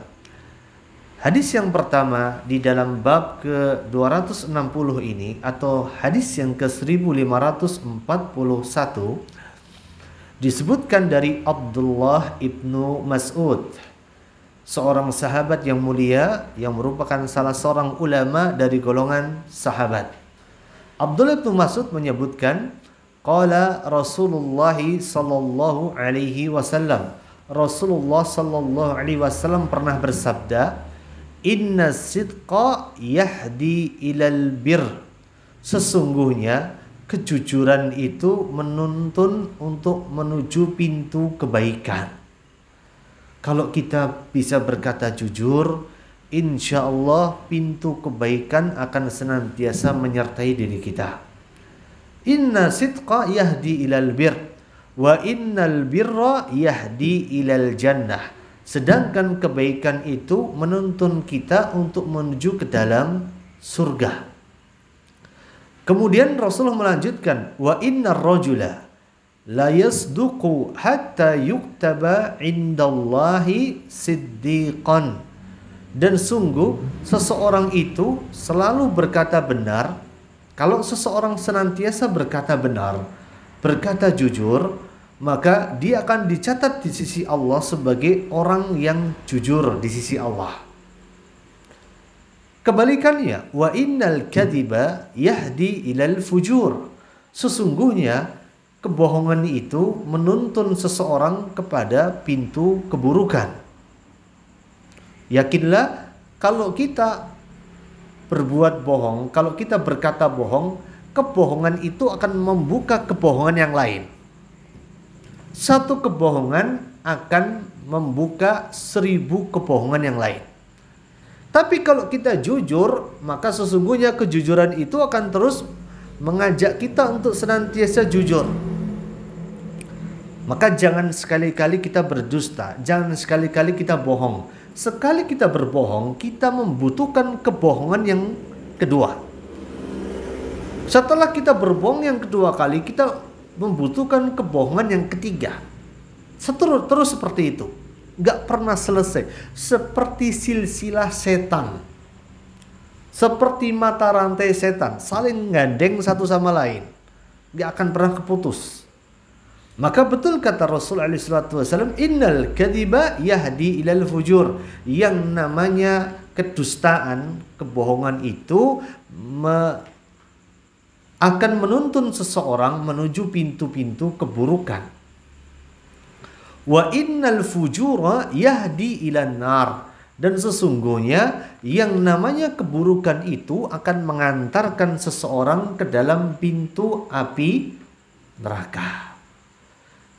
Speaker 1: Hadis yang pertama di dalam bab ke-260 ini atau hadis yang ke-1541 disebutkan dari Abdullah ibnu Mas'ud, seorang sahabat yang mulia yang merupakan salah seorang ulama dari golongan sahabat. Abdullah ibnu Mas'ud menyebutkan, qala Rasulullah sallallahu alaihi wasallam, Rasulullah sallallahu alaihi wasallam pernah bersabda, inna sidqa yahdi ilal bir. Sesungguhnya kejujuran itu menuntun untuk menuju pintu kebaikan. Kalau kita bisa berkata jujur, insya Allah pintu kebaikan akan senantiasa menyertai diri kita. Inna sidqa yahdi ilal bir wa innal birra yahdi ilal jannah. Sedangkan kebaikan itu menuntun kita untuk menuju ke dalam surga. Kemudian Rasulullah melanjutkan, wa innar rajula la yasduqu hatta yuktaba indallahi siddiqan. Dan sungguh seseorang itu selalu berkata benar. Kalau seseorang senantiasa berkata benar, berkata jujur, maka dia akan dicatat di sisi Allah sebagai orang yang jujur di sisi Allah. Kebalikannya, wa innal kadhiba yahdi ilal fujur. Sesungguhnya kebohongan itu menuntun seseorang kepada pintu keburukan. Yakinlah, kalau kita berbuat bohong, kalau kita berkata bohong, kebohongan itu akan membuka kebohongan yang lain. Satu kebohongan akan membuka 1000 kebohongan yang lain. Tapi kalau kita jujur, maka sesungguhnya kejujuran itu akan terus mengajak kita untuk senantiasa jujur. Maka jangan sekali-kali kita berdusta, jangan sekali-kali kita bohong. Sekali kita berbohong, kita membutuhkan kebohongan yang kedua. Setelah kita berbohong yang kedua kali, kita membutuhkan kebohongan yang ketiga. Terus seperti itu, gak pernah selesai. Seperti silsilah setan, seperti mata rantai setan, saling gandeng satu sama lain, gak akan pernah keputus. Maka betul kata Rasul SAW, innal kadhiba yahdi ilal fujur. Yang namanya kedustaan, kebohongan itu akan menuntun seseorang menuju pintu-pintu keburukan. Wa innal fujura yahdi ilan nar. Dan sesungguhnya yang namanya keburukan itu akan mengantarkan seseorang ke dalam pintu api neraka.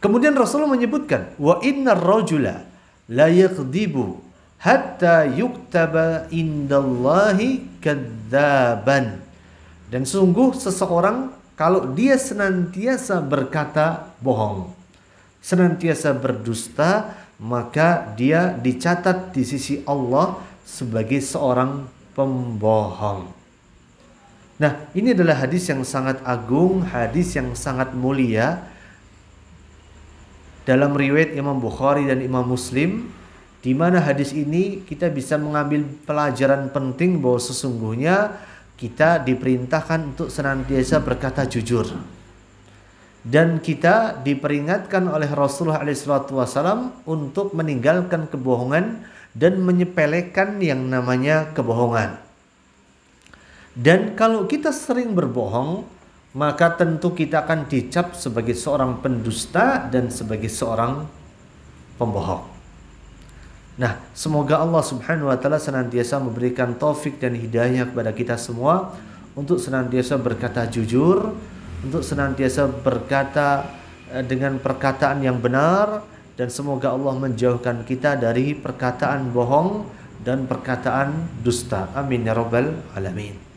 Speaker 1: Kemudian Rasulullah menyebutkan, wa innar rajula la yakdzibu hatta yuktaba indallahi kadzaban. Dan sungguh seseorang kalau dia senantiasa berkata bohong, senantiasa berdusta, maka dia dicatat di sisi Allah sebagai seorang pembohong. Nah, ini adalah hadis yang sangat agung, hadis yang sangat mulia. Dalam riwayat Imam Bukhari dan Imam Muslim, di mana hadis ini kita bisa mengambil pelajaran penting bahwa sesungguhnya kita diperintahkan untuk senantiasa berkata jujur. Dan kita diperingatkan oleh Rasulullah SAW untuk meninggalkan kebohongan dan menyepelekan yang namanya kebohongan. Dan kalau kita sering berbohong, maka tentu kita akan dicap sebagai seorang pendusta dan sebagai seorang pembohong. Nah, semoga Allah Subhanahu wa taala senantiasa memberikan taufik dan hidayah kepada kita semua untuk senantiasa berkata jujur, untuk senantiasa berkata dengan perkataan yang benar, dan semoga Allah menjauhkan kita dari perkataan bohong dan perkataan dusta. Amin ya rabbal alamin.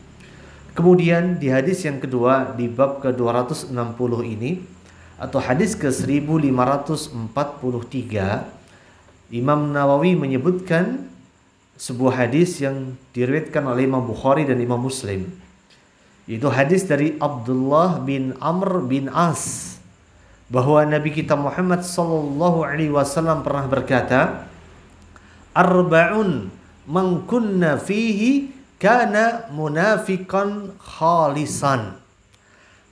Speaker 1: Kemudian di hadis yang kedua di bab ke-260 ini atau hadis ke-1543, Imam Nawawi menyebutkan sebuah hadis yang diriwayatkan oleh Imam Bukhari dan Imam Muslim. Itu hadis dari Abdullah bin Amr bin As, bahwa Nabi kita Muhammad sallallahu alaihi wasallam pernah berkata, "Arba'un man kunna fihi kana munafiqan khalisan."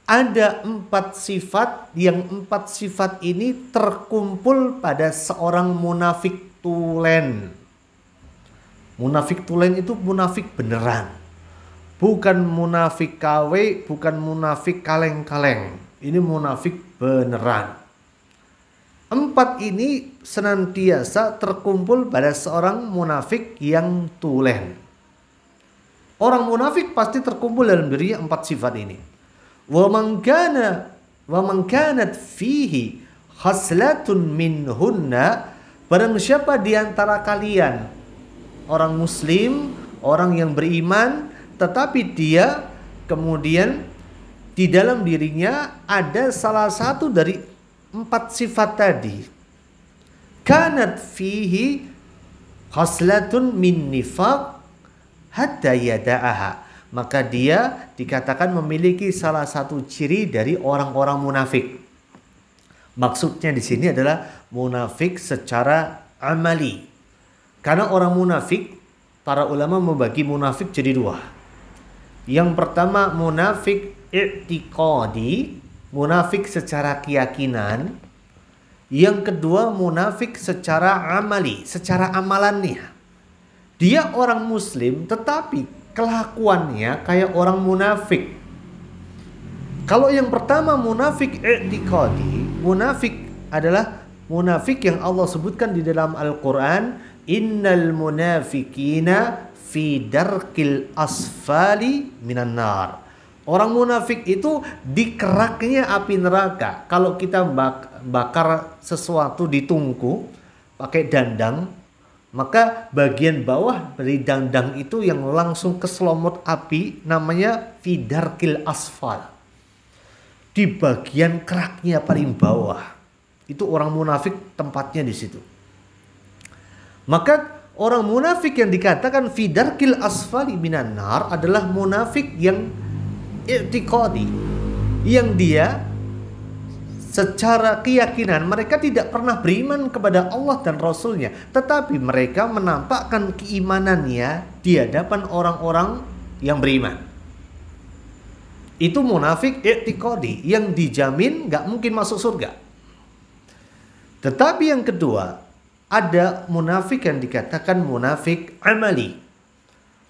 Speaker 1: Ada 4 sifat, yang 4 sifat ini terkumpul pada seorang munafik tulen. Munafik tulen itu munafik beneran, bukan munafik KW, bukan munafik kaleng-kaleng. Ini munafik beneran. 4 ini senantiasa terkumpul pada seorang munafik yang tulen. Orang munafik pasti terkumpul dalam dirinya 4 sifat ini. Wa man kanat fihi khaslatun minhunna, barang siapa di antara kalian orang muslim, orang yang beriman, tetapi dia kemudian di dalam dirinya ada salah satu dari 4 sifat tadi. Kanat fihi khaslatun min nifaq hatta yada'aha, maka dia dikatakan memiliki salah satu ciri dari orang-orang munafik. Maksudnya di sini adalah munafik secara amali. Karena orang munafik, para ulama membagi munafik jadi 2. Yang pertama munafik i'tiqadi, munafik secara keyakinan.
Speaker 2: Yang kedua, munafik secara amali, secara amalannya. Dia orang muslim tetapi kelakuannya kayak orang munafik. Kalau yang pertama munafik i'tiqadi, munafik adalah munafik yang Allah sebutkan di dalam Al-Quran, innal munafikina fi darkil asfali minan nar. Orang munafik itu di keraknya api neraka. Kalau kita bakar sesuatu di tungku pakai dandang, maka bagian bawah dari dandang itu yang langsung keselomot api namanya fi darkil asfal. Di bagian keraknya paling bawah. Itu orang munafik tempatnya di situ. Maka orang munafik yang dikatakan fi darkil asfali minan nar adalah munafik yang i'tiqadi, yang dia secara keyakinan mereka tidak pernah beriman kepada Allah dan Rasulnya, tetapi mereka menampakkan keimanannya di hadapan orang-orang yang beriman. Itu munafik i'tiqadi yang dijamin gak mungkin masuk surga. Tetapi yang kedua, ada munafik yang dikatakan munafik amali.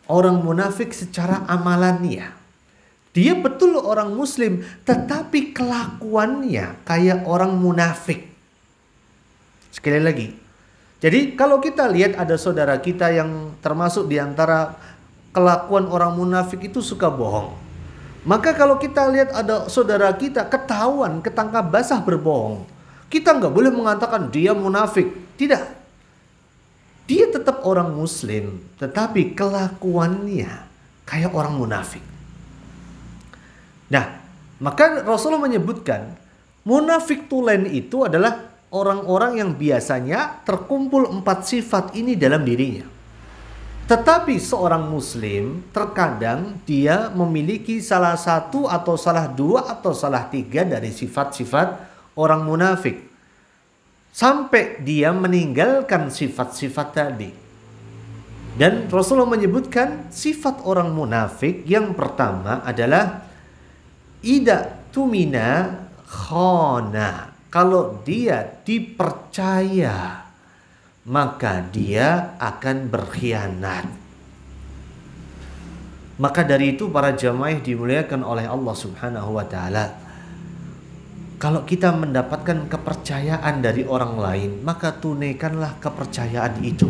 Speaker 2: Orang munafik secara amalannya. Dia betul orang muslim, tetapi kelakuannya kayak orang munafik. Sekali lagi. Jadi kalau kita lihat ada saudara kita yang termasuk di antara kelakuan orang munafik itu suka bohong. Maka kalau kita lihat ada saudara kita ketahuan, ketangkap basah berbohong, kita nggak boleh mengatakan dia munafik. Tidak. Dia tetap orang muslim, tetapi kelakuannya kayak orang munafik. Nah, maka Rasulullah menyebutkan munafik tulen itu adalah orang-orang yang biasanya terkumpul 4 sifat ini dalam dirinya. Tetapi seorang muslim terkadang dia memiliki salah satu atau salah 2 atau salah 3 dari sifat-sifat orang munafik. Sampai dia meninggalkan sifat-sifat tadi. Dan Rasulullah menyebutkan sifat orang munafik yang pertama adalah ida tumina khana. Kalau dia dipercaya, maka dia akan berkhianat. Maka dari itu para jamaah dimuliakan oleh Allah Subhanahu wa taala, kalau kita mendapatkan kepercayaan dari orang lain, maka tunaikanlah kepercayaan itu.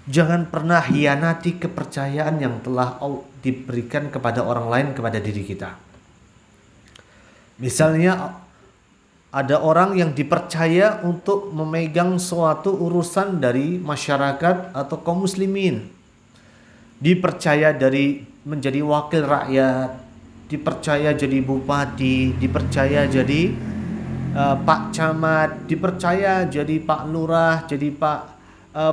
Speaker 2: Jangan pernah hianati kepercayaan yang telah diberikan kepada orang lain kepada diri kita. Misalnya ada orang yang dipercaya untuk memegang suatu urusan dari masyarakat atau kaum muslimin. Dipercaya dari menjadi wakil rakyat, dipercaya jadi bupati, dipercaya jadi Pak Camat, dipercaya jadi Pak Lurah, jadi Pak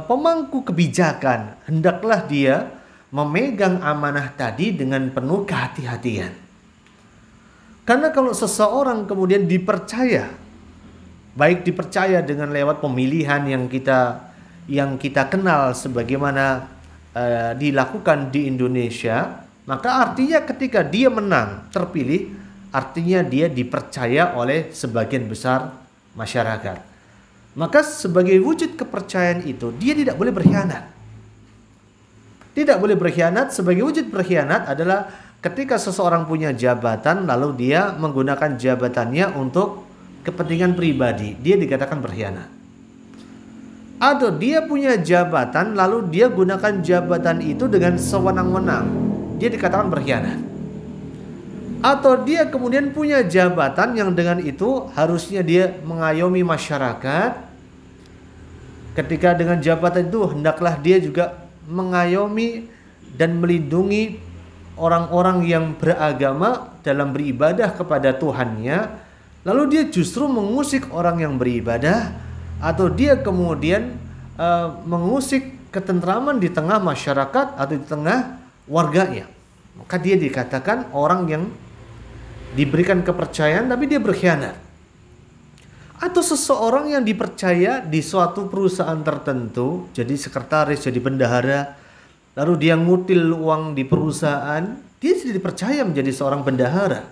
Speaker 2: pemangku kebijakan. Hendaklah dia memegang amanah tadi dengan penuh kehati-hatian. Karena kalau seseorang kemudian dipercaya, baik dipercaya dengan lewat pemilihan yang kita kenal sebagaimana dilakukan di Indonesia, maka artinya ketika dia menang, terpilih, artinya dia dipercaya oleh sebagian besar masyarakat. Maka sebagai wujud kepercayaan itu, dia tidak boleh berkhianat. Tidak boleh berkhianat. Sebagai wujud berkhianat adalah ketika seseorang punya jabatan lalu dia menggunakan jabatannya untuk kepentingan pribadi, dia dikatakan berkhianat. Atau dia punya jabatan lalu dia gunakan jabatan itu dengan sewenang-wenang, dia dikatakan berkhianat. Atau dia kemudian punya jabatan yang dengan itu harusnya dia mengayomi masyarakat. Ketika dengan jabatan itu hendaklah dia juga mengayomi dan melindungi orang-orang yang beragama dalam beribadah kepada Tuhannya, lalu dia justru mengusik orang yang beribadah, atau dia kemudian mengusik ketentraman di tengah masyarakat atau di tengah warganya, maka dia dikatakan orang yang diberikan kepercayaan tapi dia berkhianat. Atau seseorang yang dipercaya di suatu perusahaan tertentu, jadi sekretaris, jadi bendahara, lalu dia ngutil uang di perusahaan, dia tidak dipercaya menjadi seorang bendahara,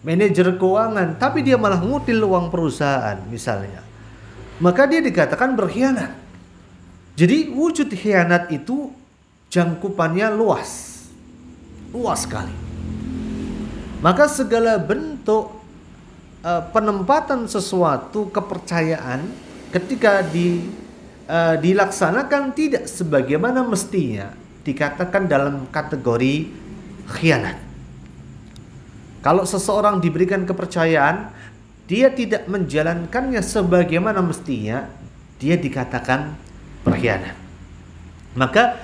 Speaker 2: manajer keuangan, tapi dia malah ngutil uang perusahaan misalnya. maka dia dikatakan berkhianat. Jadi wujud khianat itu jangkupannya luas sekali. Maka segala bentuk penempatan sesuatu kepercayaan ketika dilaksanakan tidak sebagaimana mestinya dikatakan dalam kategori khianat. Kalau seseorang diberikan kepercayaan, dia tidak menjalankannya sebagaimana mestinya, dia dikatakan berkhianat. Maka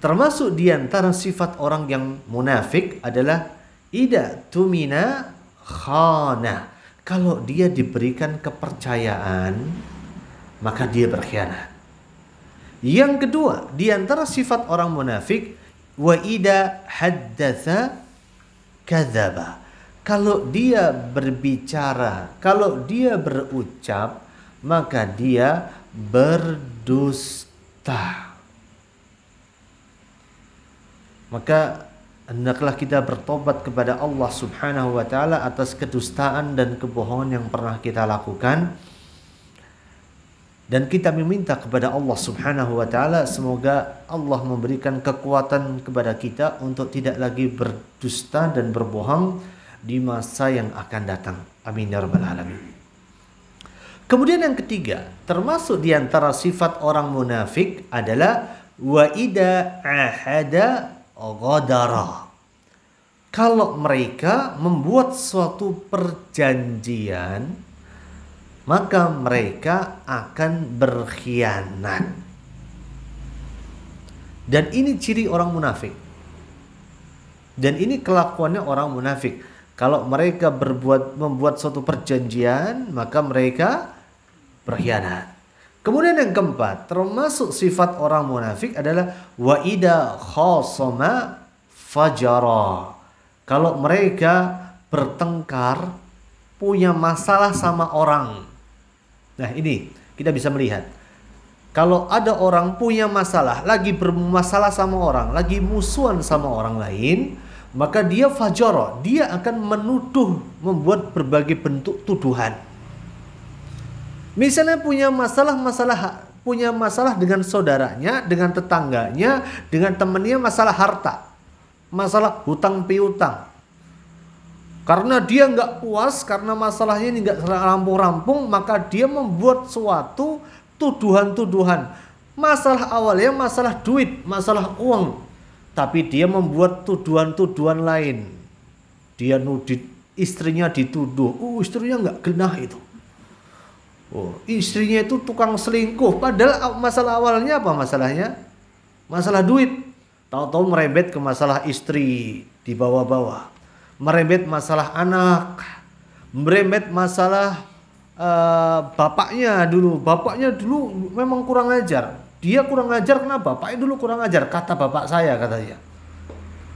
Speaker 2: termasuk di antara sifat orang yang munafik adalah idza tumina khana. Kalau dia diberikan kepercayaan, maka dia berkhianat. Yang kedua, di antara sifat orang munafik, wa idza haddatsa kadzaba. Kalau dia berbicara, kalau dia berucap, maka dia berdusta. Maka hendaklah kita bertobat kepada Allah Subhanahu wa taala atas kedustaan dan kebohongan yang pernah kita lakukan. Dan kita meminta kepada Allah Subhanahu wa taala semoga Allah memberikan kekuatan kepada kita untuk tidak lagi berdusta dan berbohong di masa yang akan datang. Amin ya rabbal alamin. Kemudian yang ketiga, termasuk di antara sifat orang munafik adalah wa idza ahada ghadara. Kalau mereka membuat suatu perjanjian, maka mereka akan berkhianat. Dan ini ciri orang munafik. Dan ini kelakuannya orang munafik. Kalau mereka membuat suatu perjanjian, maka mereka berkhianat. Kemudian yang keempat, termasuk sifat orang munafik adalah wa idza khasama fajara. Kalau mereka bertengkar, punya masalah sama orang. Nah, ini kita bisa melihat. Kalau ada orang punya masalah, lagi bermasalah sama orang, lagi musuhan sama orang lain, maka dia fajara, dia akan menuduh, membuat berbagai bentuk tuduhan. Misalnya punya masalah dengan saudaranya, dengan tetangganya, dengan temannya, masalah harta, masalah hutang piutang. Karena dia nggak puas, karena masalahnya ini nggak rampung-rampung, maka dia membuat suatu tuduhan-tuduhan. Masalah awalnya masalah duit, masalah uang. Tapi dia membuat tuduhan-tuduhan lain. Dia istrinya dituduh, istrinya nggak genah itu. Istrinya itu tukang selingkuh. Padahal masalah awalnya apa masalahnya? Masalah duit. Tahu-tahu merembet ke masalah istri, dibawa-bawa. Merembet masalah anak. Merembet masalah bapaknya dulu. Bapaknya dulu memang kurang ajar. Dia kurang ajar karena bapaknya dulu kurang ajar, kata bapak saya, katanya.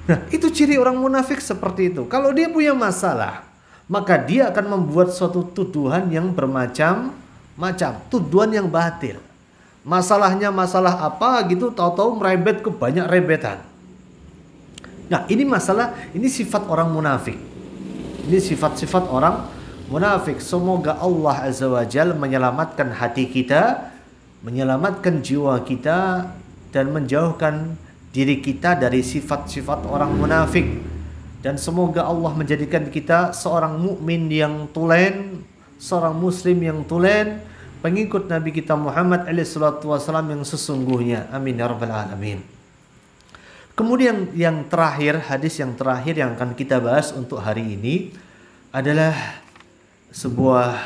Speaker 2: Nah, itu ciri orang munafik seperti itu. Kalau dia punya masalah, maka dia akan membuat suatu tuduhan yang bermacam-macam, tuduhan yang batil. Masalahnya masalah apa gitu, tahu-tahu merembet ke banyak rembetan. Nah, ini sifat orang munafik. Ini sifat-sifat orang munafik. Semoga Allah Azza wa Jalla menyelamatkan hati kita, menyelamatkan jiwa kita, dan menjauhkan diri kita dari sifat-sifat orang munafik. Dan semoga Allah menjadikan kita seorang mukmin yang tulen, seorang muslim yang tulen, pengikut Nabi kita Muhammad SAW yang sesungguhnya. Amin ya rabbal alamin. Kemudian yang terakhir, hadis yang terakhir yang akan kita bahas untuk hari ini adalah sebuah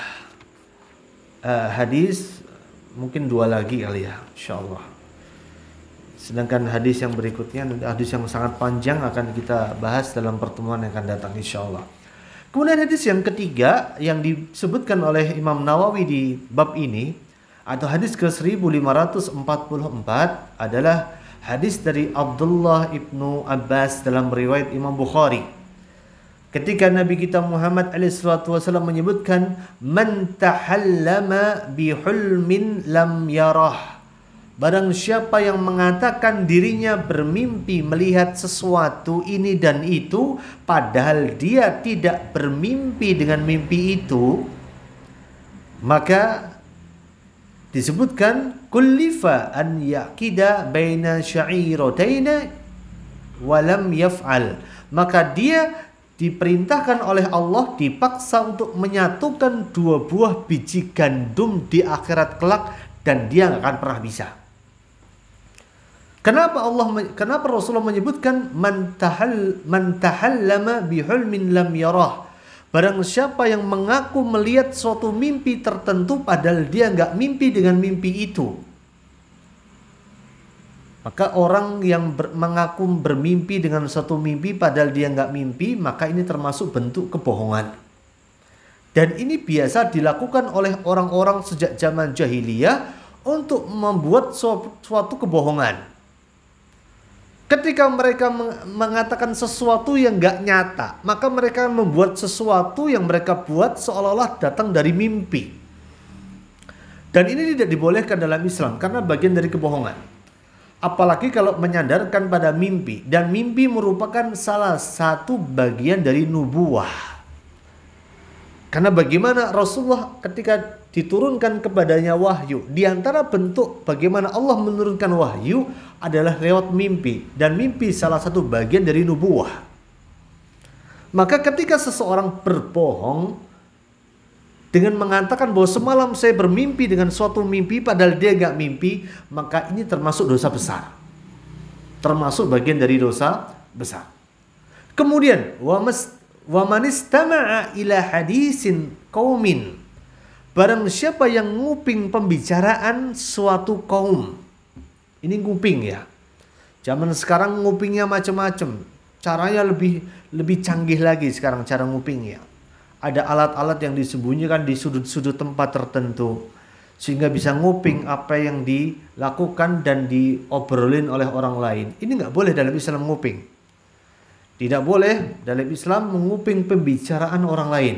Speaker 2: hadis, mungkin dua lagi kali ya, insyaallah. Sedangkan hadis yang berikutnya, hadis yang sangat panjang, akan kita bahas dalam pertemuan yang akan datang insyaallah. Kemudian hadis yang ketiga yang disebutkan oleh Imam Nawawi di bab ini, atau hadis ke 1544, adalah hadis dari Abdullah ibnu Abbas dalam riwayat Imam Bukhari. Ketika Nabi kita Muhammad SAW menyebutkan, man tahallama bihulmin lam yarah. Barang siapa yang mengatakan dirinya bermimpi melihat sesuatu ini dan itu, padahal dia tidak bermimpi dengan mimpi itu, maka disebutkan kullifa an yaqida baina sya'irataina walam yaf'al, maka dia diperintahkan oleh Allah, dipaksa untuk menyatukan dua buah biji gandum di akhirat kelak, dan dia nggak akan pernah bisa. Kenapa Rasulullah menyebutkan man tahallama bihulmin lam yarah, barang siapa yang mengaku melihat suatu mimpi tertentu padahal dia nggak mimpi dengan mimpi itu. Maka orang yang mengaku bermimpi dengan suatu mimpi padahal dia nggak mimpi, maka ini termasuk bentuk kebohongan. Dan ini biasa dilakukan oleh orang-orang sejak zaman jahiliyah untuk membuat suatu kebohongan. Ketika mereka mengatakan sesuatu yang nggak nyata, maka mereka membuat sesuatu yang mereka buat seolah-olah datang dari mimpi. Dan ini tidak dibolehkan dalam Islam karena bagian dari kebohongan. Apalagi kalau menyandarkan pada mimpi, dan mimpi merupakan salah satu bagian dari nubuwah. Karena bagaimana Rasulullah ketika diturunkan kepadanya wahyu, di antara bentuk bagaimana Allah menurunkan wahyu adalah lewat mimpi, dan mimpi salah satu bagian dari nubuwah. Maka ketika seseorang berbohong dengan mengatakan bahwa semalam saya bermimpi dengan suatu mimpi padahal dia nggak mimpi, maka ini termasuk dosa besar. Termasuk bagian dari dosa besar. Kemudian wa man istama'a ila hadisin qaumin, barang siapa yang nguping pembicaraan suatu kaum. Ini nguping ya. Zaman sekarang ngupingnya macam-macam. Caranya lebih canggih lagi sekarang cara ngupingnya. Ada alat-alat yang disembunyikan di sudut-sudut tempat tertentu sehingga bisa nguping apa yang dilakukan dan diobrolin oleh orang lain. Ini nggak boleh dalam Islam nguping. Tidak boleh dalam Islam menguping pembicaraan orang lain.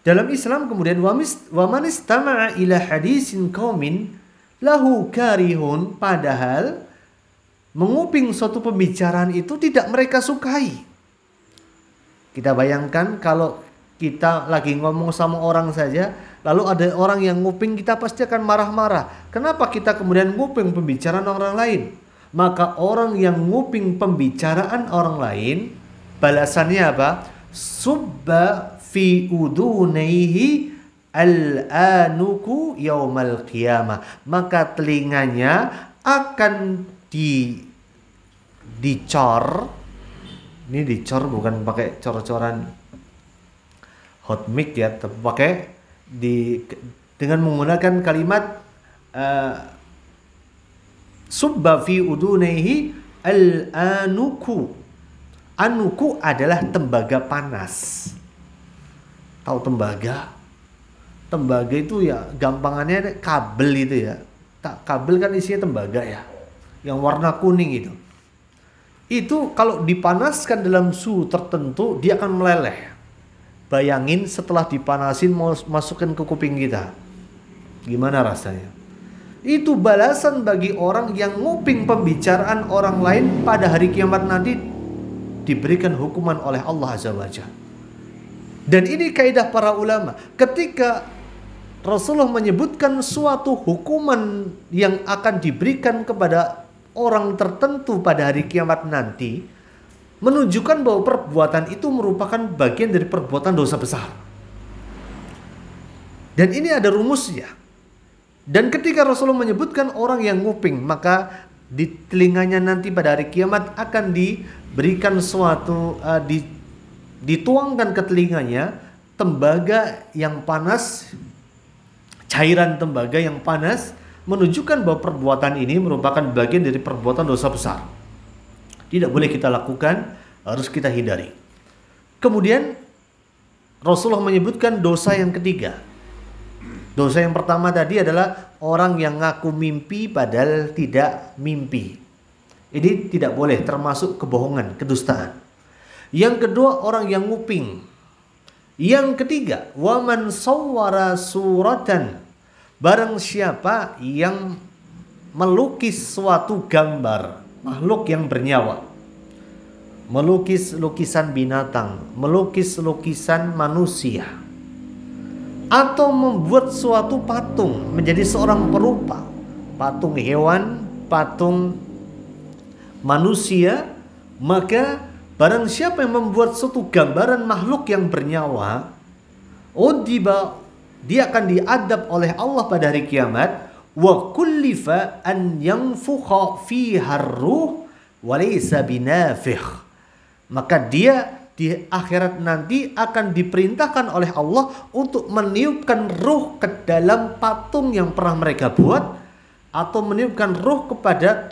Speaker 2: Dalam Islam kemudian wa man istama'a ila hadisin qaumin lahu karihun, padahal menguping suatu pembicaraan itu tidak mereka sukai. Kita bayangkan kalau kita lagi ngomong sama orang saja, lalu ada orang yang nguping, kita pasti akan marah-marah. Kenapa kita kemudian nguping pembicaraan orang lain? Maka orang yang nguping pembicaraan orang lain, balasannya apa? Subba fi udunaihi al-anuku yaumal qiyamah, maka telinganya akan dicor. Ini dicor bukan pakai cor-coran hot mic ya, tapi pakai dengan menggunakan kalimat subba fi udunaihi al-anuku. Anuku adalah tembaga panas. Tahu tembaga? Tembaga itu ya gampangannya kabel itu ya. Kabel kan isinya tembaga ya, yang warna kuning itu. Itu kalau dipanaskan dalam suhu tertentu dia akan meleleh. Bayangin setelah dipanasin mau masukin ke kuping kita, gimana rasanya? Itu balasan bagi orang yang nguping pembicaraan orang lain pada hari kiamat nanti, diberikan hukuman oleh Allah Azza wa Jalla. Dan ini kaidah para ulama. Ketika Rasulullah menyebutkan suatu hukuman yang akan diberikan kepada orang tertentu pada hari kiamat nanti, menunjukkan bahwa perbuatan itu merupakan bagian dari perbuatan dosa besar. Dan ini ada rumusnya. Dan ketika Rasulullah menyebutkan orang yang nguping, maka di telinganya nanti pada hari kiamat akan diberikan suatu dituangkan ke telinganya tembaga yang panas, cairan tembaga yang panas, menunjukkan bahwa perbuatan ini merupakan bagian dari perbuatan dosa besar. Tidak boleh kita lakukan, harus kita hindari. Kemudian Rasulullah menyebutkan dosa yang ketiga. Dosa yang pertama tadi adalah orang yang ngaku mimpi padahal tidak mimpi. Ini tidak boleh, termasuk kebohongan, kedustaan. Yang kedua, orang yang nguping. Yang ketiga, waman sawwara suratan, barang siapa yang melukis suatu gambar makhluk yang bernyawa, melukis lukisan binatang, melukis lukisan manusia, atau membuat suatu patung menjadi seorang perupa, patung hewan, patung manusia, maka barang siapa yang membuat suatu gambaran makhluk yang bernyawa, dia akan diadab oleh Allah pada hari kiamat. Wa kullifa an yanfukha fiha ar-ruh wa laysa binafikh. Maka dia di akhirat nanti akan diperintahkan oleh Allah untuk meniupkan ruh ke dalam patung yang pernah mereka buat, atau meniupkan ruh kepada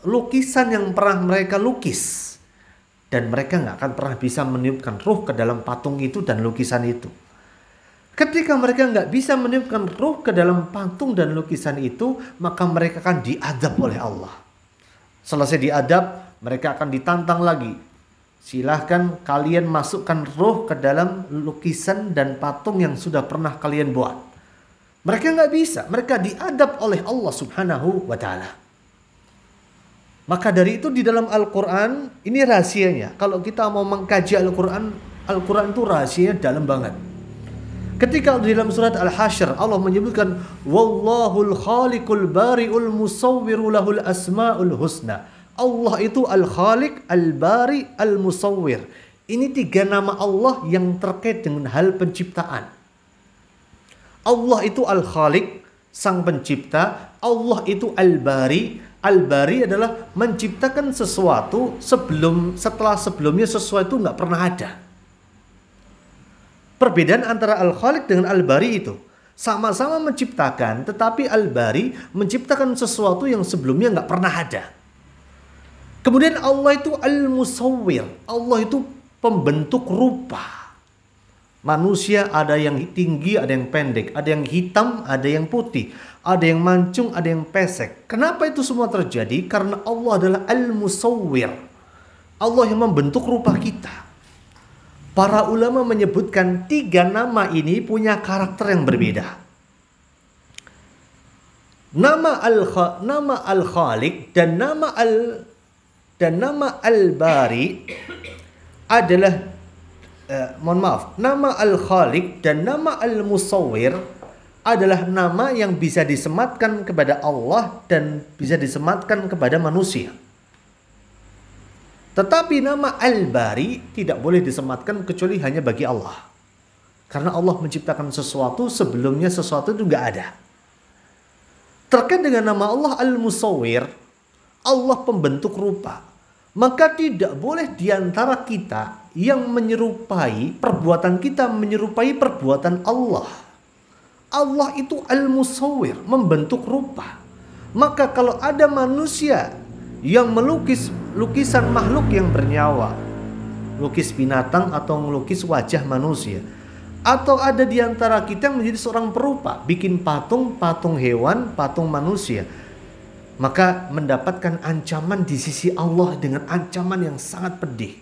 Speaker 2: lukisan yang pernah mereka lukis. Dan mereka nggak akan pernah bisa meniupkan ruh ke dalam patung itu dan lukisan itu. Ketika mereka nggak bisa meniupkan ruh ke dalam patung dan lukisan itu, maka mereka akan diadab oleh Allah. Selesai diadab, mereka akan ditantang lagi. Silahkan kalian masukkan ruh ke dalam lukisan dan patung yang sudah pernah kalian buat. Mereka nggak bisa, mereka diadab oleh Allah Subhanahu wa Ta'ala. Maka dari itu di dalam Al-Quran, ini rahasianya. Kalau kita mau mengkaji Al-Quran, Al-Quran itu rahasianya dalam banget. Ketika di dalam surat Al-Hasyr Allah menyebutkan Wallahul khaliqul bari'ul musawwiru lahul asma'ul husna. Allah itu Al-Khaliq, Al-Bari, Al-Musawwir. Ini 3 nama Allah yang terkait dengan hal penciptaan. Allah itu Al-Khaliq, sang pencipta. Allah itu Al-Bari. Al-Bari adalah menciptakan sesuatu setelah sebelumnya sesuatu nggak pernah ada. Perbedaan antara Al-Khaliq dengan Al-Bari itu sama-sama menciptakan, tetapi Al-Bari menciptakan sesuatu yang sebelumnya nggak pernah ada. Kemudian Allah itu Al-Musawwir. Allah itu pembentuk rupa. Manusia ada yang tinggi, ada yang pendek, ada yang hitam, ada yang putih, ada yang mancung, ada yang pesek. Kenapa itu semua terjadi? Karena Allah adalah Al-Musawwir. Allah yang membentuk rupa kita. Para ulama menyebutkan 3 nama ini punya karakter yang berbeda. Nama Al-Khaliq dan nama Al-Bari adalah nama Al-Khaliq dan nama Al-Musawwir adalah nama yang bisa disematkan kepada Allah dan bisa disematkan kepada manusia. Tetapi nama Al-Bari tidak boleh disematkan kecuali hanya bagi Allah. Karena Allah menciptakan sesuatu sebelumnya sesuatu itu nggak ada. Terkait dengan nama Allah Al-Musawwir, Allah pembentuk rupa. Maka tidak boleh diantara kita yang menyerupai perbuatan kita menyerupai perbuatan Allah. Allah itu Al-Musawwir, membentuk rupa. Maka kalau ada manusia yang melukis lukisan makhluk yang bernyawa, lukis binatang atau melukis wajah manusia, atau ada di antara kita yang menjadi seorang perupa, bikin patung hewan, patung manusia, maka mendapatkan ancaman di sisi Allah dengan ancaman yang sangat pedih.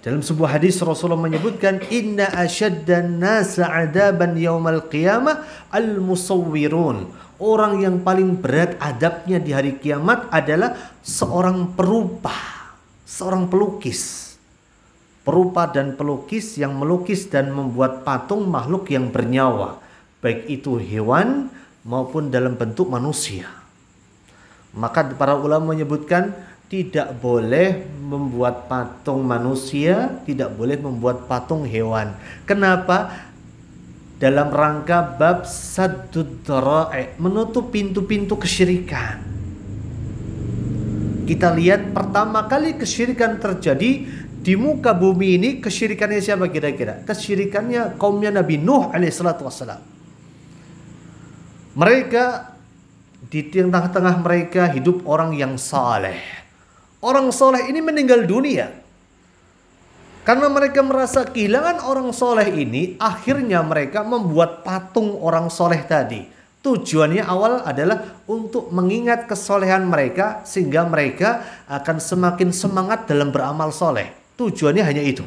Speaker 2: Dalam sebuah hadis Rasulullah menyebutkan inna asyaddan nasa adaban yaumal qiyamah al-musawwirun. Orang yang paling berat adabnya di hari kiamat adalah seorang perupa, seorang pelukis. Perupa dan pelukis yang melukis dan membuat patung makhluk yang bernyawa, baik itu hewan maupun dalam bentuk manusia. Maka para ulama menyebutkan tidak boleh membuat patung manusia, tidak boleh membuat patung hewan. Kenapa? Dalam rangka bab saddud dhara'i, menutup pintu-pintu kesyirikan. Kita lihat pertama kali kesyirikan terjadi di muka bumi ini, kesyirikannya siapa kira-kira? Kesyirikannya kaumnya Nabi Nuh alaihissalatu wassalam. Mereka, di tengah-tengah mereka hidup orang yang saleh. Orang saleh ini meninggal dunia. Karena mereka merasa kehilangan orang soleh ini, akhirnya mereka membuat patung orang soleh tadi. Tujuannya awal adalah untuk mengingat kesolehan mereka, sehingga mereka akan semakin semangat dalam beramal soleh. Tujuannya hanya itu.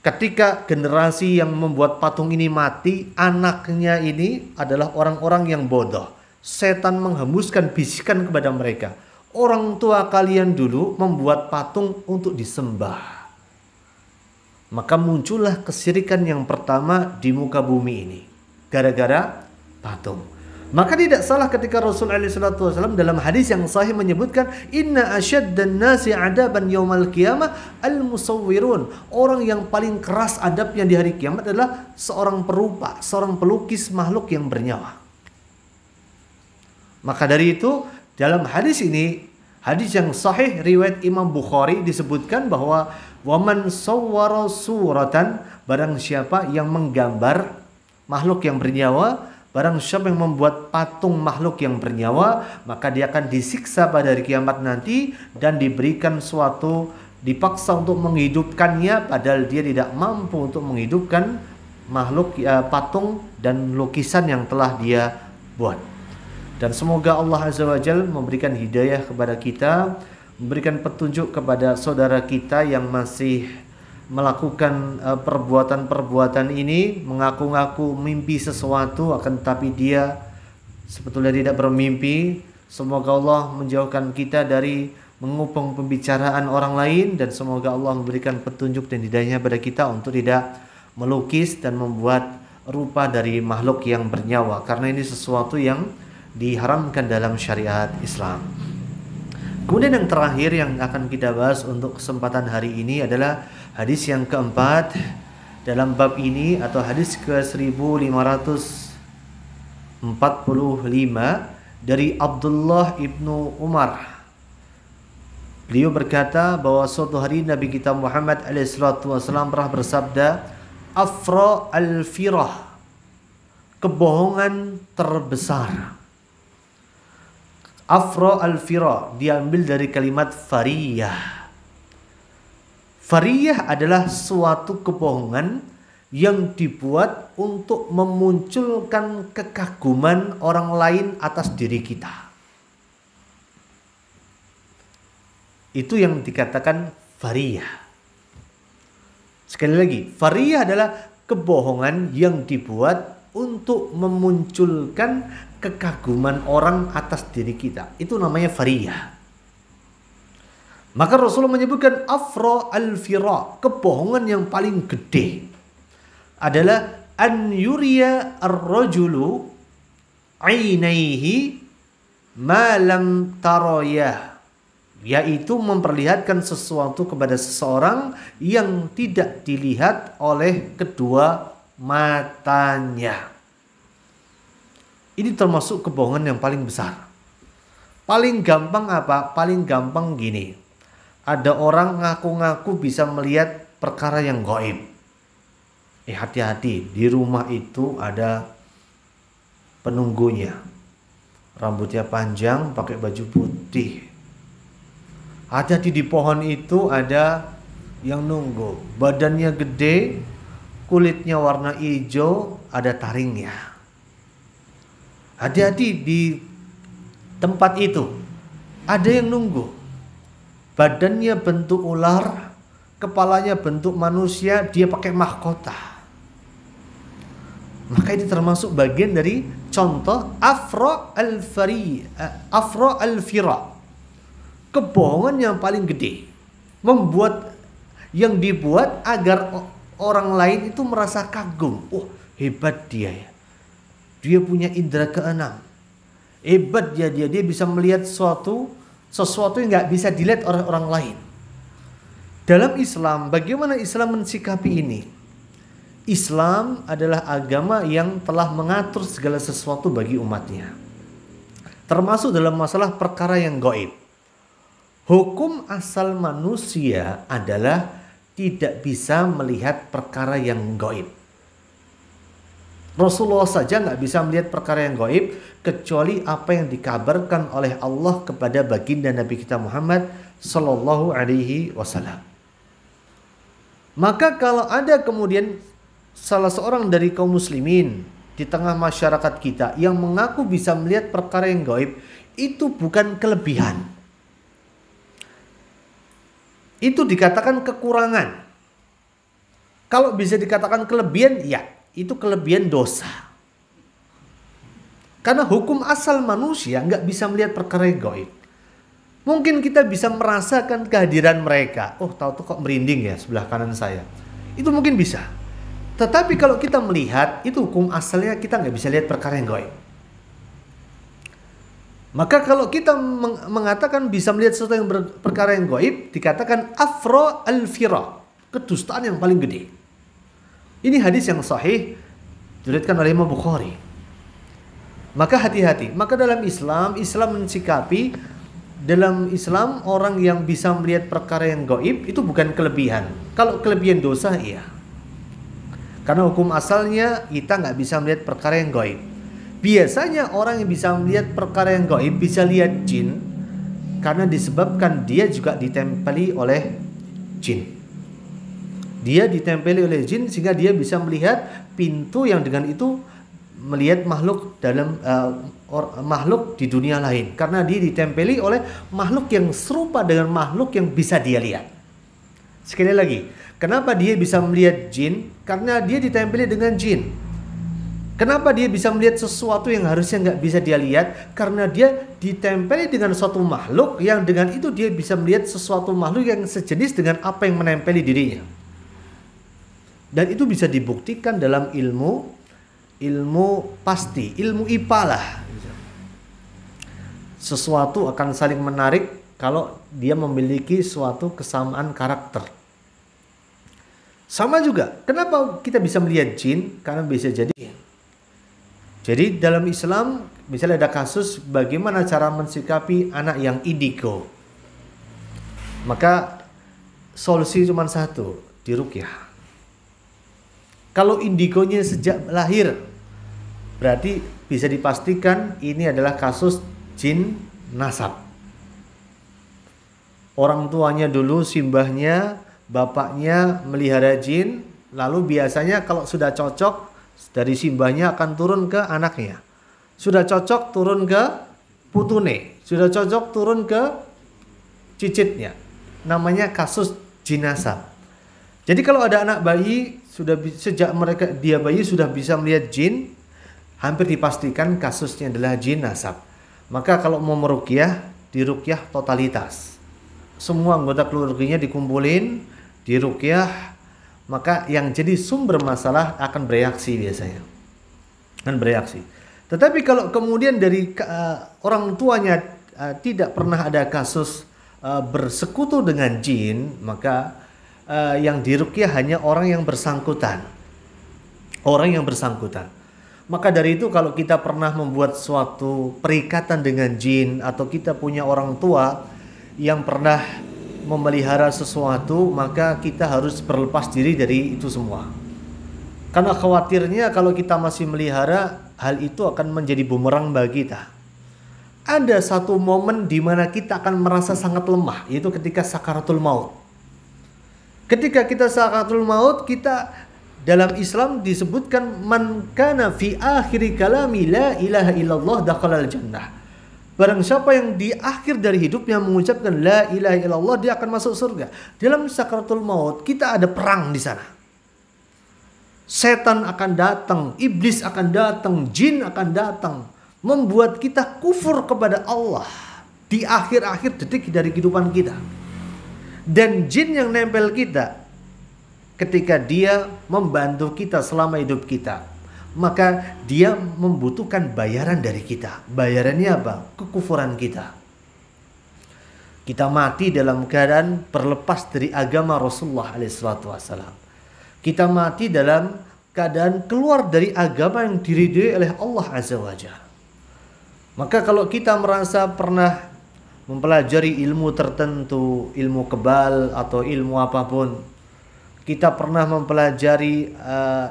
Speaker 2: Ketika generasi yang membuat patung ini mati, anaknya ini adalah orang-orang yang bodoh. Setan menghembuskan bisikan kepada mereka. Orang tua kalian dulu membuat patung untuk disembah. Maka muncullah kesyirikan yang pertama di muka bumi ini gara-gara patung. Maka tidak salah ketika Rasulullah SAW dalam hadis yang sahih menyebutkan inna asyaddan nasi adaban yaumal qiyamah al-musawwirun. Orang yang paling keras adabnya di hari kiamat adalah seorang perupa, seorang pelukis makhluk yang bernyawa. Maka dari itu dalam hadis ini, hadis yang sahih riwayat Imam Bukhari disebutkan bahwa waman sawwara suratan, barang siapa yang menggambar makhluk yang bernyawa, barang siapa yang membuat patung makhluk yang bernyawa, maka dia akan disiksa pada hari kiamat nanti dan diberikan suatu, dipaksa untuk menghidupkannya padahal dia tidak mampu untuk menghidupkan makhluk patung dan lukisan yang telah dia buat. Dan semoga Allah Azza wa Jalla memberikan hidayah kepada kita, memberikan petunjuk kepada saudara kita yang masih melakukan perbuatan-perbuatan ini, mengaku-ngaku mimpi sesuatu akan tetapi dia sebetulnya tidak bermimpi. Semoga Allah menjauhkan kita dari mengupung pembicaraan orang lain dan semoga Allah memberikan petunjuk dan hidayahnya pada kita untuk tidak melukis dan membuat rupa dari makhluk yang bernyawa, karena ini sesuatu yang diharamkan dalam syariat Islam. Kemudian yang terakhir yang akan kita bahas untuk kesempatan hari ini adalah hadis yang keempat dalam bab ini atau hadis ke 1545 dari Abdullah ibnu Umar. Beliau berkata bahwa suatu hari Nabi kita Muhammad SAW pernah bersabda, afra al-firah, kebohongan terbesar. Afra al-fira diambil dari kalimat fariyah. Fariyah adalah suatu kebohongan yang dibuat untuk memunculkan kekaguman orang lain atas diri kita. Itu yang dikatakan fariyah. Sekali lagi, fariyah adalah kebohongan yang dibuat untuk memunculkan kekaguman orang atas diri kita. Itu namanya fariyah. Maka Rasulullah menyebutkan afra al-fira, kebohongan yang paling gede adalah an yuriya ar-rajulu ainaihi ma lam tarayah, yaitu memperlihatkan sesuatu kepada seseorang yang tidak dilihat oleh kedua matanya. Ini termasuk kebohongan yang paling besar. Paling gampang apa? Paling gampang gini. Ada orang ngaku-ngaku bisa melihat perkara yang gaib. Hati-hati, di rumah itu ada penunggunya. Rambutnya panjang, pakai baju putih. Hati-hati, di pohon itu ada yang nunggu. Badannya gede, kulitnya warna hijau, ada taringnya. Hati-hati, di tempat itu ada yang nunggu. Badannya bentuk ular, kepalanya bentuk manusia, dia pakai mahkota. Maka ini termasuk bagian dari contoh afra al-fira, kebohongan yang paling gede, yang dibuat agar orang lain itu merasa kagum. Oh, hebat dia ya. Dia punya indera keenam. Hebat dia bisa melihat sesuatu yang nggak bisa dilihat oleh orang lain. Dalam Islam, bagaimana Islam mensikapi ini? Islam adalah agama yang telah mengatur segala sesuatu bagi umatnya, termasuk dalam masalah perkara yang gaib. Hukum asal manusia adalah tidak bisa melihat perkara yang gaib. Rasulullah saja nggak bisa melihat perkara yang gaib kecuali apa yang dikabarkan oleh Allah kepada baginda Nabi kita Muhammad Sallallahu Alaihi Wasallam. Maka kalau ada kemudian salah seorang dari kaum muslimin di tengah masyarakat kita yang mengaku bisa melihat perkara yang gaib, itu bukan kelebihan. Itu dikatakan kekurangan. Kalau bisa dikatakan kelebihan, ya itu kelebihan dosa. Karena hukum asal manusia nggak bisa melihat perkara yang gaib. Mungkin kita bisa merasakan kehadiran mereka. Oh, tahu tuh kok merinding ya sebelah kanan saya. Itu mungkin bisa. Tetapi kalau kita melihat, itu hukum asalnya kita nggak bisa lihat perkara yang gaib. Maka kalau kita mengatakan bisa melihat sesuatu yang perkara yang gaib, dikatakan afra al-fira, kedustaan yang paling gede. Ini hadis yang sahih diriwayatkan oleh Imam Bukhari. Maka hati-hati. Maka dalam Islam mensikapi, dalam Islam orang yang bisa melihat perkara yang gaib itu bukan kelebihan. Kalau kelebihan dosa, iya. Karena hukum asalnya kita nggak bisa melihat perkara yang gaib. Biasanya orang yang bisa melihat perkara yang gaib bisa lihat jin karena disebabkan dia juga ditempeli oleh jin. Dia ditempeli oleh jin sehingga dia bisa melihat pintu yang dengan itu melihat makhluk dalam makhluk di dunia lain karena dia ditempeli oleh makhluk yang serupa dengan makhluk yang bisa dia lihat. Sekali lagi, kenapa dia bisa melihat jin? Karena dia ditempeli dengan jin. Kenapa dia bisa melihat sesuatu yang harusnya nggak bisa dia lihat? Karena dia ditempeli dengan suatu makhluk yang dengan itu dia bisa melihat sesuatu makhluk yang sejenis dengan apa yang menempeli dirinya. Dan itu bisa dibuktikan dalam ilmu pasti, ilmu IPA lah. Sesuatu akan saling menarik kalau dia memiliki suatu kesamaan karakter. Sama juga, kenapa kita bisa melihat jin? Karena bisa jadi. Jadi dalam Islam, misalnya ada kasus bagaimana cara mensikapi anak yang indigo. Maka solusi cuma satu, diruqyah. Kalau indigonya sejak lahir, berarti bisa dipastikan ini adalah kasus jin nasab. Orang tuanya dulu, simbahnya, bapaknya melihara jin, lalu biasanya kalau sudah cocok, dari simbahnya akan turun ke anaknya. Sudah cocok turun ke putune. Sudah cocok turun ke cicitnya. Namanya kasus jin nasab. Jadi kalau ada anak bayi, sejak dia bayi sudah bisa melihat jin, hampir dipastikan kasusnya adalah jin nasab. Maka kalau mau meruqyah, diruqyah totalitas. Semua anggota keluarganya dikumpulin, diruqyah. Maka yang jadi sumber masalah akan bereaksi biasanya. Akan bereaksi. Tetapi kalau kemudian dari orang tuanya tidak pernah ada kasus bersekutu dengan jin, maka yang diruqyah hanya orang yang bersangkutan. Orang yang bersangkutan. Maka dari itu kalau kita pernah membuat suatu perikatan dengan jin atau kita punya orang tua yang pernah memelihara sesuatu, maka kita harus berlepas diri dari itu semua. Karena khawatirnya kalau kita masih melihara, hal itu akan menjadi bumerang bagi kita. Ada satu momen di mana kita akan merasa sangat lemah, yaitu ketika sakaratul maut. Ketika kita sakaratul maut, kita dalam Islam disebutkan man kana fi akhiri kalami la ilaha illallah dakhalal jannah. Barang siapa yang di akhir dari hidupnya mengucapkan la ilaha illallah, dia akan masuk surga. Dalam sakaratul maut kita ada perang di sana. Setan akan datang, iblis akan datang, jin akan datang, membuat kita kufur kepada Allah di akhir-akhir detik dari kehidupan kita. Dan jin yang nempel kita ketika dia membantu kita selama hidup kita, maka dia membutuhkan bayaran dari kita. Bayarannya apa? Kekufuran kita. Kita mati dalam keadaan berlepas dari agama Rasulullah SAW. Kita mati dalam keadaan keluar dari agama yang diridhoi oleh Allah Azza wa Jalla. Maka kalau kita merasa pernah mempelajari ilmu tertentu, ilmu kebal atau ilmu apapun, kita pernah mempelajari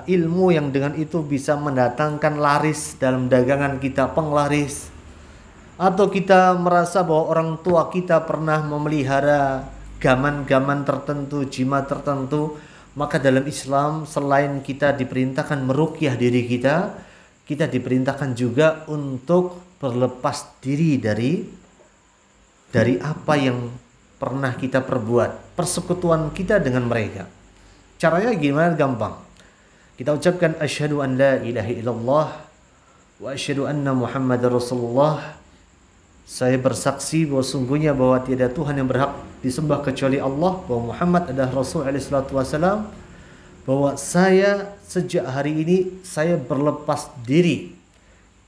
Speaker 2: ilmu yang dengan itu bisa mendatangkan laris dalam dagangan kita, penglaris. Atau kita merasa bahwa orang tua kita pernah memelihara gaman-gaman tertentu, jimat tertentu. Maka dalam Islam selain kita diperintahkan meruqyah diri kita, kita diperintahkan juga untuk berlepas diri dari apa yang pernah kita perbuat, persekutuan kita dengan mereka. Caranya gimana? Gampang. Kita ucapkan asyhadu an la ilaha illallah wa asyhadu anna Muhammadar Rasulullah. Saya bersaksi bahwa sungguhnya bahwa tiada Tuhan yang berhak disembah kecuali Allah, bahwa Muhammad adalah Rasul alaihi salatu wasalam. bahwa saya sejak hari ini saya berlepas diri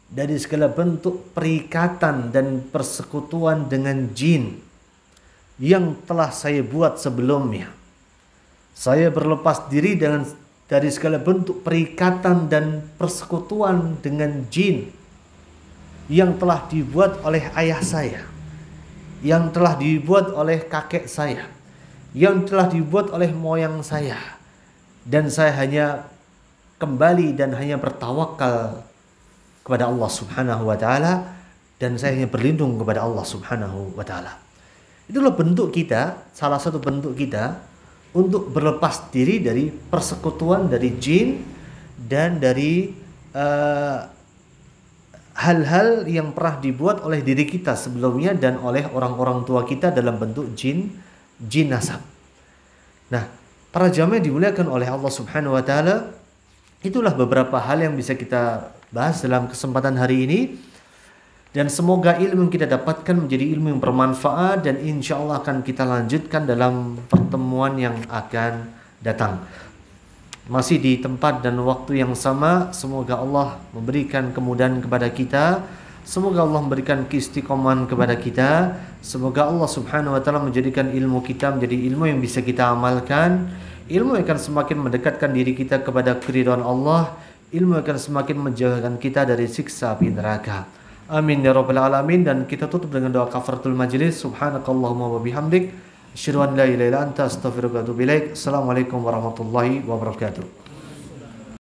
Speaker 2: dari segala bentuk perikatan dan persekutuan dengan jin yang telah saya buat sebelumnya. Saya berlepas diri dari segala bentuk perikatan dan persekutuan dengan jin yang telah dibuat oleh ayah saya, yang telah dibuat oleh kakek saya, yang telah dibuat oleh moyang saya. Dan saya hanya kembali dan hanya bertawakal kepada Allah Subhanahu wa taala, dan saya hanya berlindung kepada Allah Subhanahu wa taala. Itulah bentuk kita, salah satu bentuk kita untuk berlepas diri dari persekutuan dari jin dan dari hal-hal yang pernah dibuat oleh diri kita sebelumnya dan oleh orang-orang tua kita dalam bentuk jin nasab. Nah, para jamaah dimuliakan oleh Allah Subhanahu wa taala, itulah beberapa hal yang bisa kita bahas dalam kesempatan hari ini. Dan semoga ilmu yang kita dapatkan menjadi ilmu yang bermanfaat, dan insya Allah akan kita lanjutkan dalam pertemuan yang akan datang. Masih di tempat dan waktu yang sama. Semoga Allah memberikan kemudahan kepada kita. Semoga Allah memberikan keistiqomahan kepada kita. Semoga Allah Subhanahu wa taala menjadikan ilmu kita menjadi ilmu yang bisa kita amalkan, ilmu yang akan semakin mendekatkan diri kita kepada keridhaan Allah, ilmu yang akan semakin menjauhkan kita dari siksa api neraka. Amin ya rabbal alamin. Dan kita tutup dengan doa kafaratul majlis. Subhanakallahumma wa bihamdik, asyhadu an la ilaha illa anta, astaghfiruka wa atubu ilaik. Assalamualaikum warahmatullahi wabarakatuh.